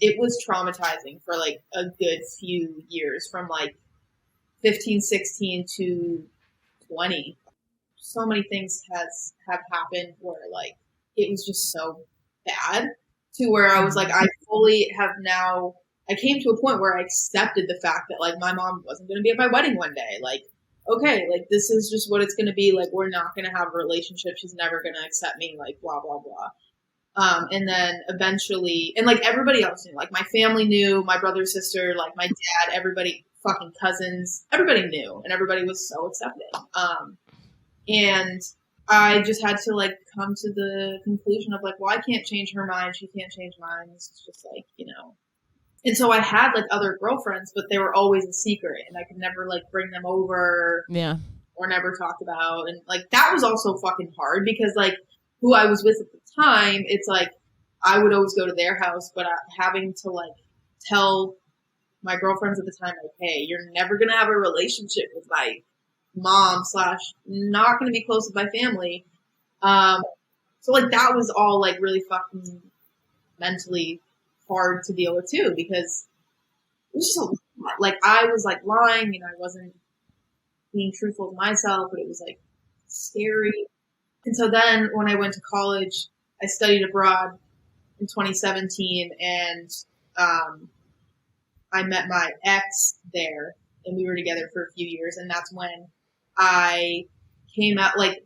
it was traumatizing for like a good few years, from like 15, 16 to 20. So many things have happened where like it was just so bad, to where I was like, I fully have now, I came to a point where I accepted the fact that like my mom wasn't going to be at my wedding one day. Like, okay, like this is just what it's going to be. Like, we're not going to have a relationship. She's never going to accept me. Like, blah, blah, blah. And then eventually, and like everybody else knew, like my family knew, my brother, sister, like my dad, everybody, fucking cousins, everybody knew, and everybody was so accepting. And I just had to like come to the conclusion of like, well, I can't change her mind. She can't change mine. It's just like, you know. And so I had like other girlfriends, but they were always a secret, and I could never like bring them over. Yeah. Or never talk about. And like, that was also fucking hard, because like who I was with at the time, it's like I would always go to their house, but having to like tell my girlfriends at the time, like, hey, you're never going to have a relationship with my mom / not going to be close with my family. So like that was all like really fucking mentally hard to deal with too, because it was just a lot. Like I was like lying, and I wasn't being truthful to myself, but it was like scary. And so then when I went to college, I studied abroad in 2017, and I met my ex there, and we were together for a few years. And that's when I came out, like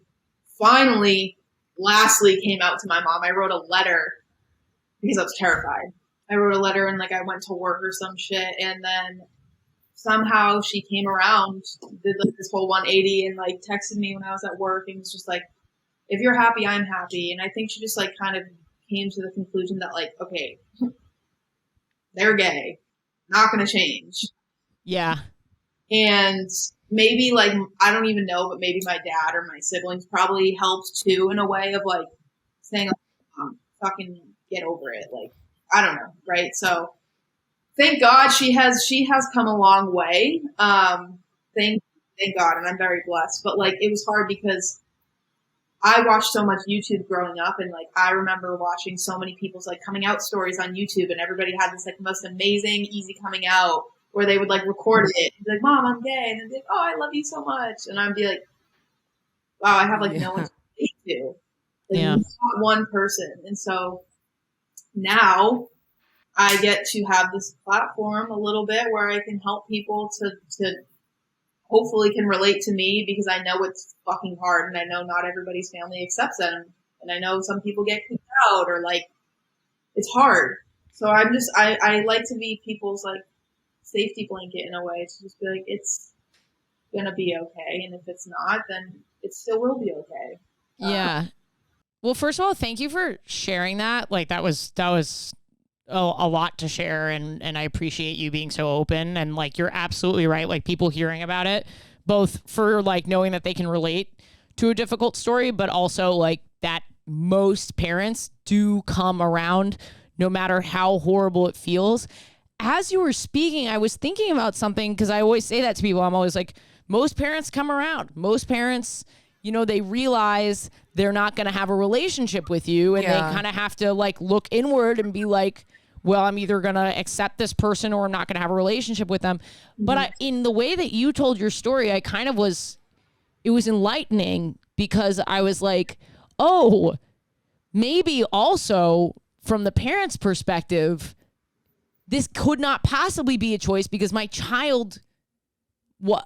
lastly came out to my mom. I wrote a letter because I was terrified. I wrote a letter, and like I went to work or some shit, and then somehow she came around, did like this whole 180, and like texted me when I was at work, and was just like, if you're happy, I'm happy. And I think she just like kind of came to the conclusion that like, okay, they're gay, not going to change. Yeah. And maybe like, I don't even know, but maybe my dad or my siblings probably helped too, in a way of like saying, fucking get over it. Like, I don't know. Right. So thank God she has come a long way. Thank God. And I'm very blessed, but like, it was hard because I watched so much YouTube growing up, and like, I remember watching so many people's like coming out stories on YouTube, and everybody had this like most amazing, easy coming out, where they would like record it and be like, Mom, I'm gay. And they'd be like, oh, I love you so much. And I'd be like, wow, I have like no one to speak to. Like, not one person. And so now I get to have this platform a little bit where I can help people to hopefully can relate to me, because I know it's fucking hard, and I know not everybody's family accepts them, and I know some people get kicked out, or like, it's hard. So I like to be people's like safety blanket in a way, to just be like, it's gonna be okay, and if it's not, then it still will be okay. Yeah. Well, first of all, thank you for sharing that. Like that was a lot to share, and I appreciate you being so open, and like you're absolutely right, like people hearing about it, both for like knowing that they can relate to a difficult story, but also like that most parents do come around no matter how horrible it feels. As you were speaking, I was thinking about something, because I always say that to people. I'm always like, most parents come around. Most parents, you know, they realize they're not going to have a relationship with you, and they kind of have to like look inward and be like, well, I'm either going to accept this person or I'm not going to have a relationship with them. But in the way that you told your story, I kind of it was enlightening, because I was like, oh, maybe also from the parent's perspective, this could not possibly be a choice because my child would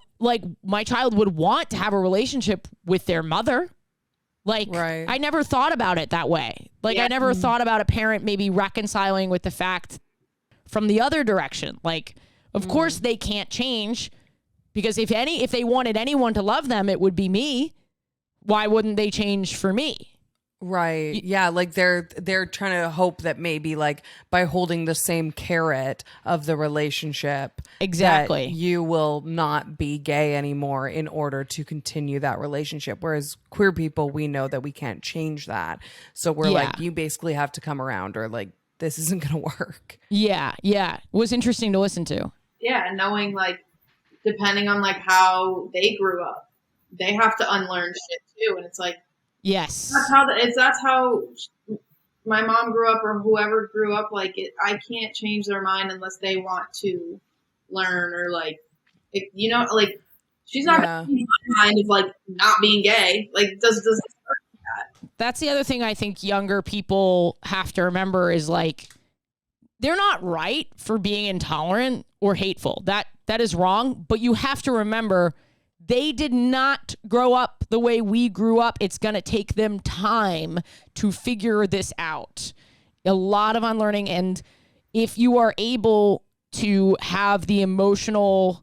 want to have a relationship with their mother. Like, Right. I never thought about it that way. Like, I never thought about a parent maybe reconciling with the fact from the other direction. Like, of course they can't change, because if they wanted anyone to love them, it would be me. Why wouldn't they change for me? Right. Yeah. Like they're trying to hope that maybe like by holding the same carrot of the relationship, Exactly. that you will not be gay anymore in order to continue that relationship. Whereas queer people, we know that we can't change that. So we're like, you basically have to come around, or like, this isn't going to work. Yeah. Yeah. It was interesting to listen to. Yeah, and knowing like depending on like how they grew up, they have to unlearn shit too, and it's like. Yes. That's how my mom grew up, or whoever grew up. Like, I can't change their mind unless they want to learn, or like, like she's not going to change my mind of like not being gay. Like, does this work like that? That's the other thing I think younger people have to remember is like, they're not right for being intolerant or hateful. That is wrong. But you have to remember, they did not grow up the way we grew up. It's going to take them time to figure this out. A lot of unlearning. And if you are able to have the emotional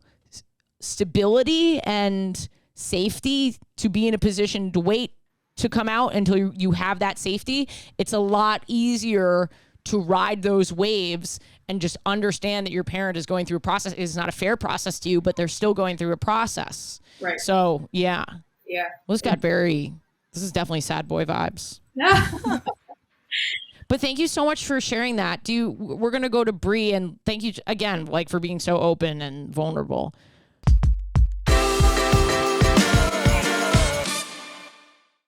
stability and safety to be in a position to wait to come out until you have that safety, it's a lot easier to ride those waves and just understand that your parent is going through a process. It's not a fair process to you, but they're still going through a process. Right. So, yeah. Yeah. Well, this is definitely Sadboi vibes. Yeah. But thank you so much for sharing that. We're going to go to Bree, and thank you again, like, for being so open and vulnerable.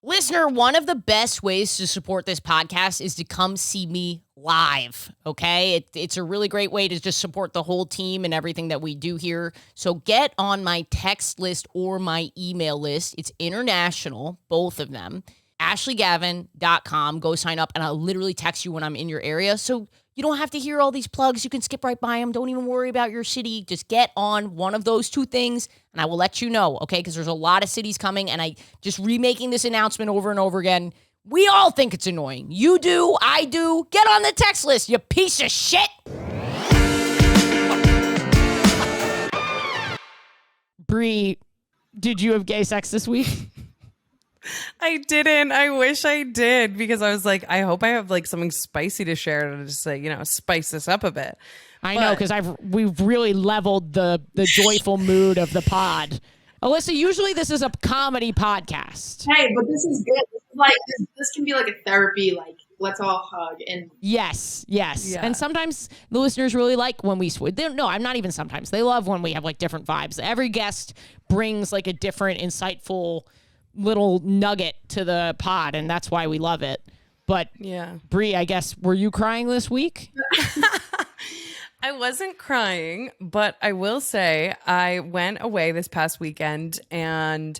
Listener, one of the best ways to support this podcast is to come see me live, okay? It's a really great way to just support the whole team and everything that we do here. So get on my text list or my email list. It's international, both of them. AshleyGavin.com. Go sign up, and I'll literally text you when I'm in your area. So you don't have to hear all these plugs. You can skip right by them. Don't even worry about your city. Just get on one of those two things, and I will let you know, okay? Because there's a lot of cities coming, and I just remaking this announcement over and over again. We all think it's annoying. You do. I do. Get on the text list, you piece of shit. Bree, did you have gay sex this week? I didn't. I wish I did, because I was like, I hope I have like something spicy to share to just like, spice this up a bit. I know, because we've really leveled the joyful mood of the pod. Alyssa, usually this is a comedy podcast. Hey, but this is good. This is like this can be like a therapy. Like, let's all hug and. Yes. Yeah. And sometimes the listeners really like when we no, I'm not even sometimes. They love when we have like different vibes. Every guest brings like a different, insightful little nugget to the pod, and that's why we love it. But yeah, Bree, I guess, were you crying this week? I wasn't crying, but I will say I went away this past weekend, and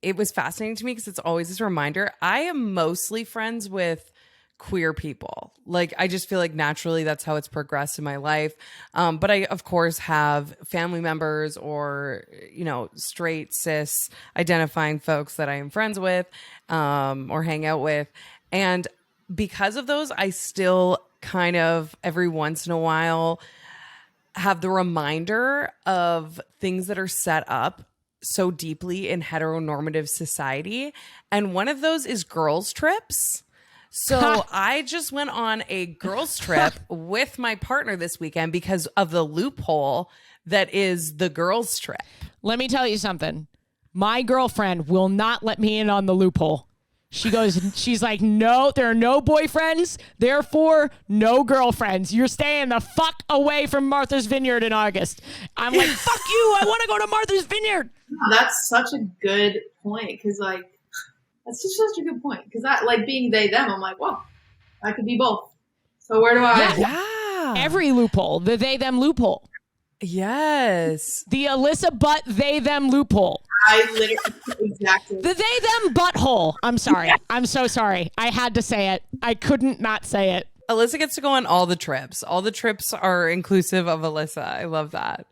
it was fascinating to me because it's always this reminder. I am mostly friends with queer people. Like, I just feel like naturally that's how it's progressed in my life. But I, of course, have family members or, straight, cis identifying folks that I am friends with or hang out with. And because of those, I still kind of every once in a while have the reminder of things that are set up so deeply in heteronormative society. And one of those is girls' trips. So I just went on a girls' trip with my partner this weekend because of the loophole that is the girls' trip. Let me tell you something. My girlfriend will not let me in on the loophole. She's like, no, there are no boyfriends, therefore no girlfriends. You're staying the fuck away from Martha's Vineyard in August. I'm like, fuck you, I want to go to Martha's Vineyard. That's such a good point, because like, that's just such a good point, because that, like, being they, them, I'm like, well, I could be both. So where do I? Yeah. Every loophole, the they, them loophole. Yes. The Alissa Butt, they, them loophole. I literally exactly. The they them butthole. I'm sorry. I'm so sorry. I had to say it. I couldn't not say it. Alyssa gets to go on all the trips. All the trips are inclusive of Alyssa. I love that.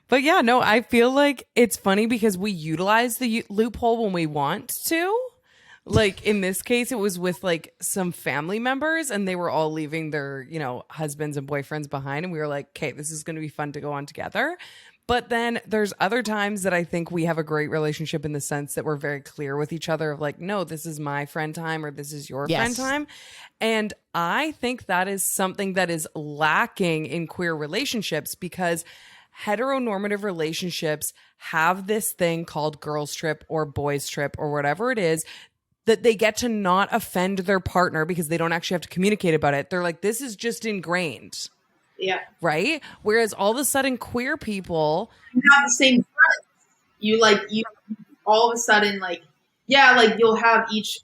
But yeah, no, I feel like it's funny because we utilize the loophole when we want to. Like in this case, it was with like some family members and they were all leaving their, husbands and boyfriends behind. And we were like, okay, this is going to be fun to go on together. But then there's other times that I think we have a great relationship in the sense that we're very clear with each other of like, no, this is my friend time or this is your friend time. And I think that is something that is lacking in queer relationships because heteronormative relationships have this thing called girls trip or boys trip or whatever it is that they get to not offend their partner because they don't actually have to communicate about it. They're like, this is just ingrained. Yeah. Right? Whereas all of a sudden queer people have the same friends. You all of a sudden you'll have each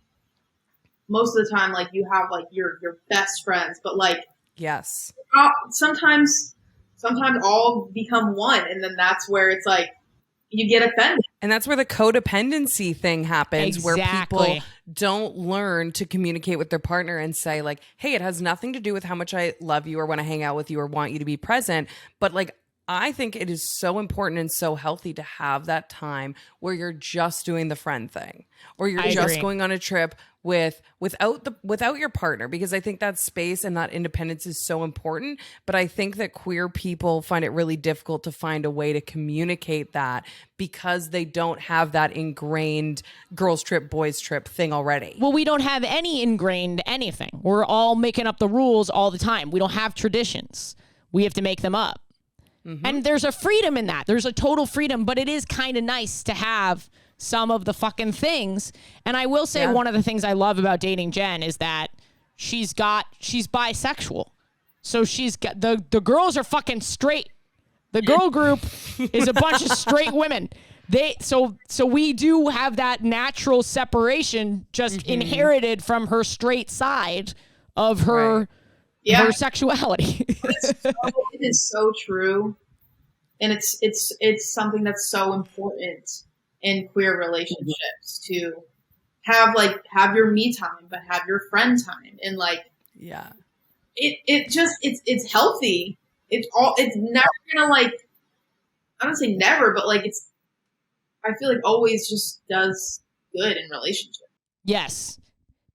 most of the time you have your best friends, but yes. Sometimes all become one and then that's where it's you get offended. And that's where the codependency thing happens, Exactly. where people don't learn to communicate with their partner and say hey, it has nothing to do with how much I love you or want to hang out with you or want you to be present. But I think it is so important and so healthy to have that time where you're just doing the friend thing or you're just going on a trip without your partner, because I think that space and that independence is so important. But I think that queer people find it really difficult to find a way to communicate that because they don't have that ingrained girls trip, boys trip thing already. Well, we don't have any ingrained anything. We're all making up the rules all the time. We don't have traditions. We have to make them up. Mm-hmm. And there's a freedom in that. There's a total freedom, but it is kind of nice to have some of the fucking things. And I will say one of the things I love about dating Jen is that she's bisexual. So she's got the girls are fucking straight. The girl group is a bunch of straight women. So we do have that natural separation just inherited from her straight side of her her sexuality. It is so true. And it's something that's so important in queer relationships to have your me time, but have your friend time. And it's healthy. It's never gonna I don't say never, but I feel always just does good in relationships. Yes.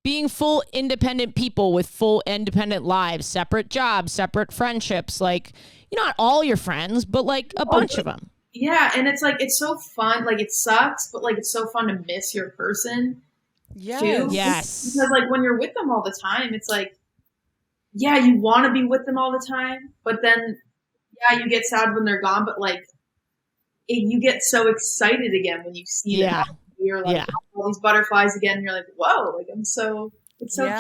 Being full independent people with full independent lives, separate jobs, separate friendships, not all your friends, but a bunch of them. Yeah, and it's it's so fun. It sucks, but it's so fun to miss your person. Yes. Too. Yes. Because when you're with them all the time, it's you want to be with them all the time, but then you get sad when they're gone, but you get so excited again when you see them. You're all these butterflies again. And you're whoa, it's so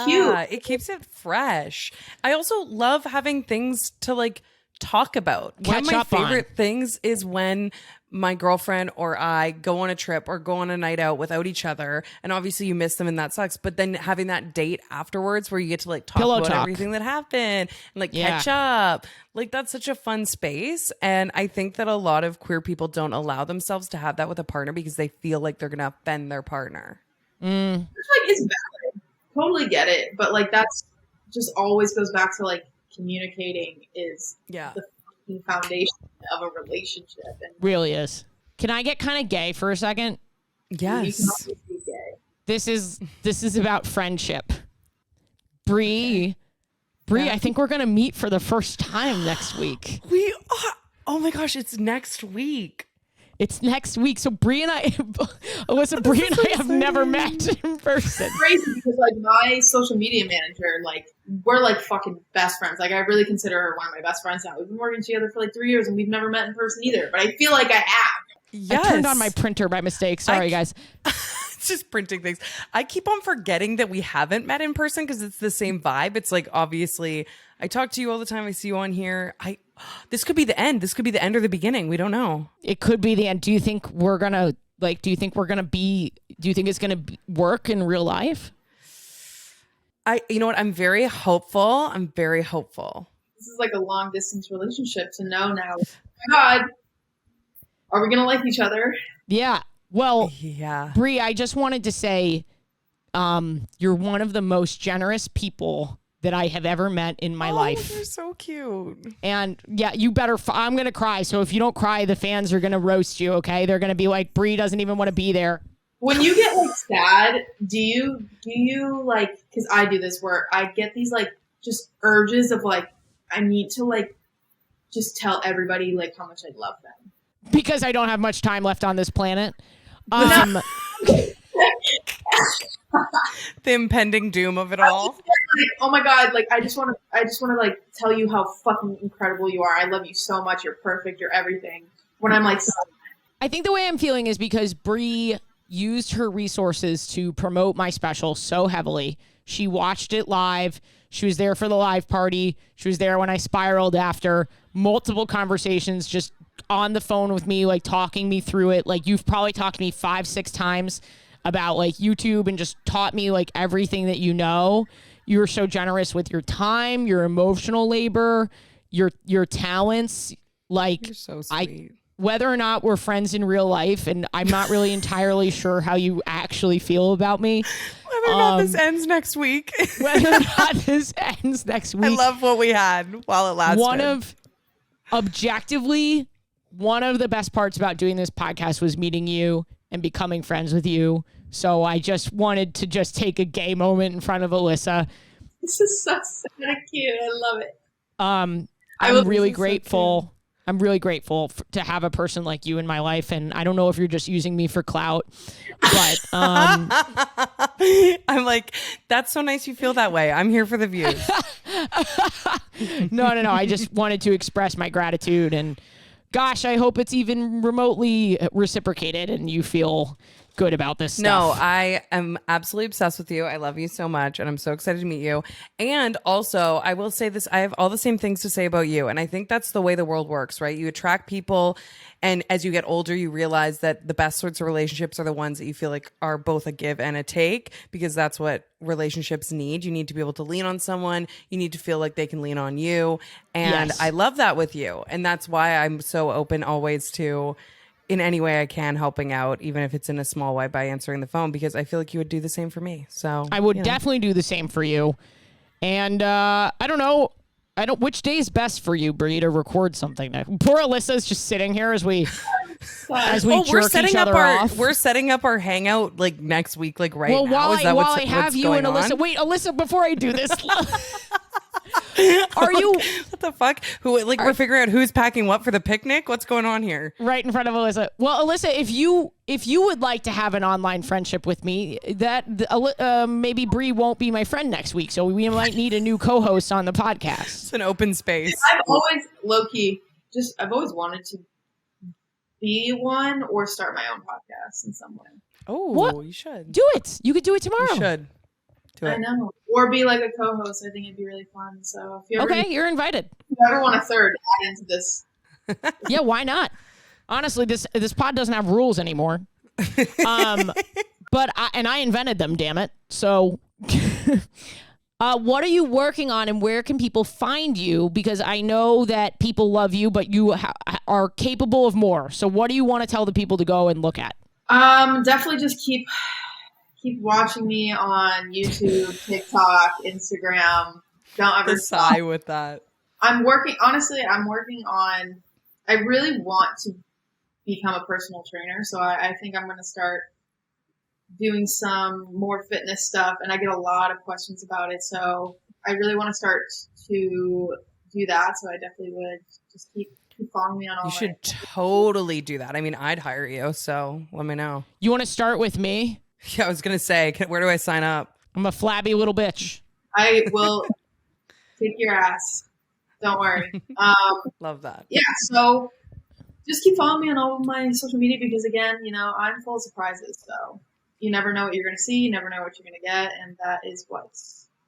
cute. It keeps it fresh. I also love having things to talk about. One of my favorite things is when my girlfriend or I go on a trip or go on a night out without each other, and obviously you miss them and that sucks, but then having that date afterwards where you get to talk about everything that happened and catch up, that's such a fun space. And I think that a lot of queer people don't allow themselves to have that with a partner because they feel like they're gonna offend their partner. Which is valid. Totally get it, but that's just always goes back to communicating is the fucking foundation of a relationship. And really is. Can I get kind of gay for a second? Yes. You can always be gay. This is about friendship. Bree, I think we're gonna meet for the first time next week. We are. Oh my gosh, it's next week. It's next week. So Bree and I, Alyssa, Bree and I have never met in person. It's crazy because my social media manager, we're fucking best friends. I really consider her one of my best friends now. We've been working together for 3 years and we've never met in person either. But I feel like I have. Yes. I turned on my printer by mistake. Sorry, guys. It's just printing things. I keep on forgetting that we haven't met in person because it's the same vibe. It's obviously I talk to you all the time. I see you on here. This could be the end. This could be the end or the beginning. We don't know. It could be the end. Do you think we're gonna do you think it's gonna work in real life? You know what? I'm very hopeful. This is a long distance relationship to know now. Oh my God, are we gonna like each other? Yeah. Well, Yeah. Bree, I just wanted to say you're one of the most generous people that I have ever met in my life. You're so cute. And yeah, you better. I'm going to cry. So if you don't cry, the fans are going to roast you, okay? They're going to be like, Bree doesn't even want to be there. When you get like sad, do you like, because I do this where I get these like just urges of like, I need to like just tell everybody like how much I love them. Because I don't have much time left on this planet. The impending doom of it all. Like, oh my God, like I just want to like tell you how fucking incredible you are. I love you so much. You're perfect. You're everything. When I'm like, I think the way I'm feeling is because Bree used her resources to promote my special so heavily. She watched it live. She was there for the live party. She was there when I spiraled after. Multiple conversations just on the phone with me, like talking me through it. Like you've probably talked to me 5-6 times about like YouTube and just taught me like everything that you know. You were so generous with your time, your emotional labor, your talents. Like You're so sweet. Whether or not we're friends in real life, and I'm not really entirely sure how you actually feel about me. Whether or not this ends next week. Whether or not this ends next week. I love what we had while it lasted. Objectively, one of the best parts about doing this podcast was meeting you and becoming friends with you. So I just wanted to just take a gay moment in front of Alissa. this is so cute. I love it. I'm really grateful. I'm really grateful to have a person like you in my life. And I don't know if you're just using me for clout, but I'm like, that's so nice you feel that way. I'm here for the views. No. I just wanted to express my gratitude, and gosh, I hope it's even remotely reciprocated and you feel good about this stuff. No, I am absolutely obsessed with you. I love you so much, and I'm so excited to meet you. And also, I will say this, I have all the same things to say about you, and I think that's the way the world works, right? You attract people, and as you get older, you realize that the best sorts of relationships are the ones that you feel like are both a give and a take, because that's what relationships need. You need to be able to lean on someone. You need to feel like they can lean on you. And Yes. I love that with you. And that's why I'm so open always to, in any way I can, helping out, even if it's in a small way by answering the phone, because I feel like you would do the same for me. So I would definitely do the same for you. And I don't know. Which day is best for you, Bree, to record something? Poor Alyssa's just sitting here as we jerk each other off. We're setting up our hangout like next week, like right Well, now. while I have you and Alissa, wait, Alissa, before I do this, are you what the fuck? We're figuring out who's packing what for the picnic? What's going on here? right in front of Alissa? Well, Alissa, if you would like to have an online friendship with me, that maybe Bree won't be my friend next week, so we might need a new co-host on the podcast. It's an open space. I've always low-key I've always wanted to be one or start my own podcast in some way. Oh, What? you should. Do it. You could do it tomorrow. You should. Do it. I know. Or be like a co-host. I think it'd be really fun. So if you ever, Okay, you're invited. if you ever want a third, add into this. Yeah, why not? Honestly, this pod doesn't have rules anymore. But I invented them, damn it. So what are you working on, and where can people find you? Because I know that people love you, but you are capable of more. So what do you want to tell the people to go and look at? Definitely just keep watching me on YouTube, TikTok, Instagram. Don't ever The stop. sigh with that. I'm working on, I really want to become a personal trainer. So I think I'm going to start doing some more fitness stuff, and I get a lot of questions about it. So I really want to start to do that. So I definitely would just keep following me on all You should totally do that. I mean, I'd hire you, so let me know. You want to start with me? Yeah, I was going to say, where do I sign up? I'm a flabby little bitch. I will kick your ass. Don't worry. Love that. Yeah, so just keep following me on all of my social media because, again, I'm full of surprises. So you never know what you're going to see. You never know what you're going to get. And that is what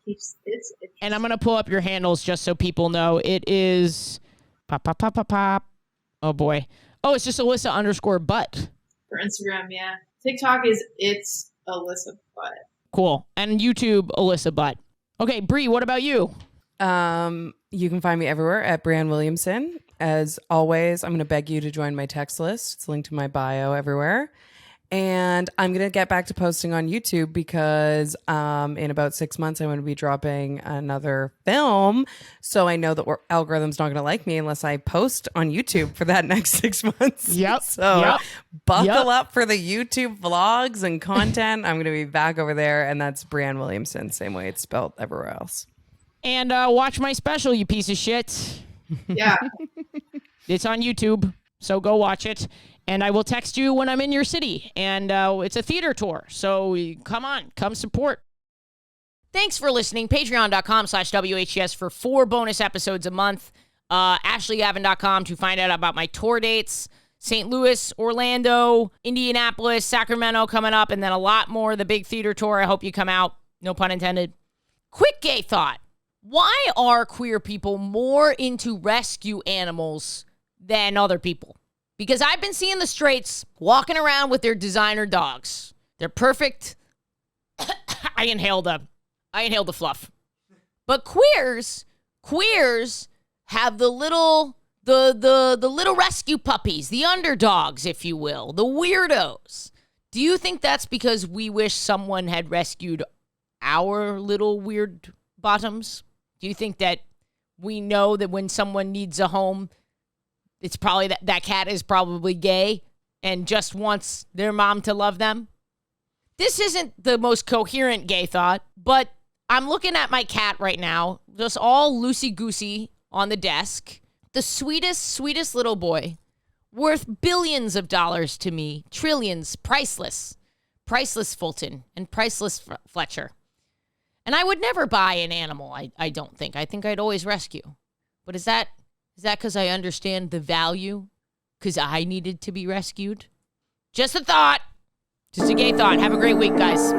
keeps it interesting. And I'm going to pull up your handles just so people know. It is pop, pop, pop, pop, pop. Oh, boy. Oh, it's just Alissa_Butt. For Instagram, yeah. TikTok it's Alissa Butt. Cool. And YouTube, Alissa Butt. Okay, Bree, what about you? You can find me everywhere at Breanne Williamson. As always, I'm going to beg you to join my text list. It's linked to my bio everywhere. And I'm going to get back to posting on YouTube because in about 6 months, I'm going to be dropping another film. So I know that algorithm's not going to like me unless I post on YouTube for that next 6 months. Yep. So buckle up for the YouTube vlogs and content. I'm going to be back over there. And that's Breanne Williamson, same way it's spelled everywhere else. And watch my special, you piece of shit. Yeah. It's on YouTube, so go watch it. And I will text you when I'm in your city. And it's a theater tour, so come on, come support. Thanks for listening. Patreon.com/WHS for 4 bonus episodes a month. AshleyGavin.com to find out about my tour dates. St. Louis, Orlando, Indianapolis, Sacramento coming up, and then a lot more. The big theater tour. I hope you come out. No pun intended. Quick gay thought. Why are queer people more into rescue animals than other people? Because I've been seeing the straights walking around with their designer dogs. They're perfect. I inhaled the fluff. But queers have the little rescue puppies, the underdogs, if you will, the weirdos. Do you think that's because we wish someone had rescued our little weird bottoms? Do you think that we know that when someone needs a home, it's probably that cat is probably gay and just wants their mom to love them? This isn't the most coherent gay thought, but I'm looking at my cat right now, just all loosey-goosey on the desk. The sweetest little boy, worth billions of dollars to me, trillions, priceless. Priceless Fulton and priceless Fletcher. And I would never buy an animal, I don't think. I think I'd always rescue. But is that because I understand the value? Because I needed to be rescued? Just a thought. Just a gay thought. Have a great week, guys.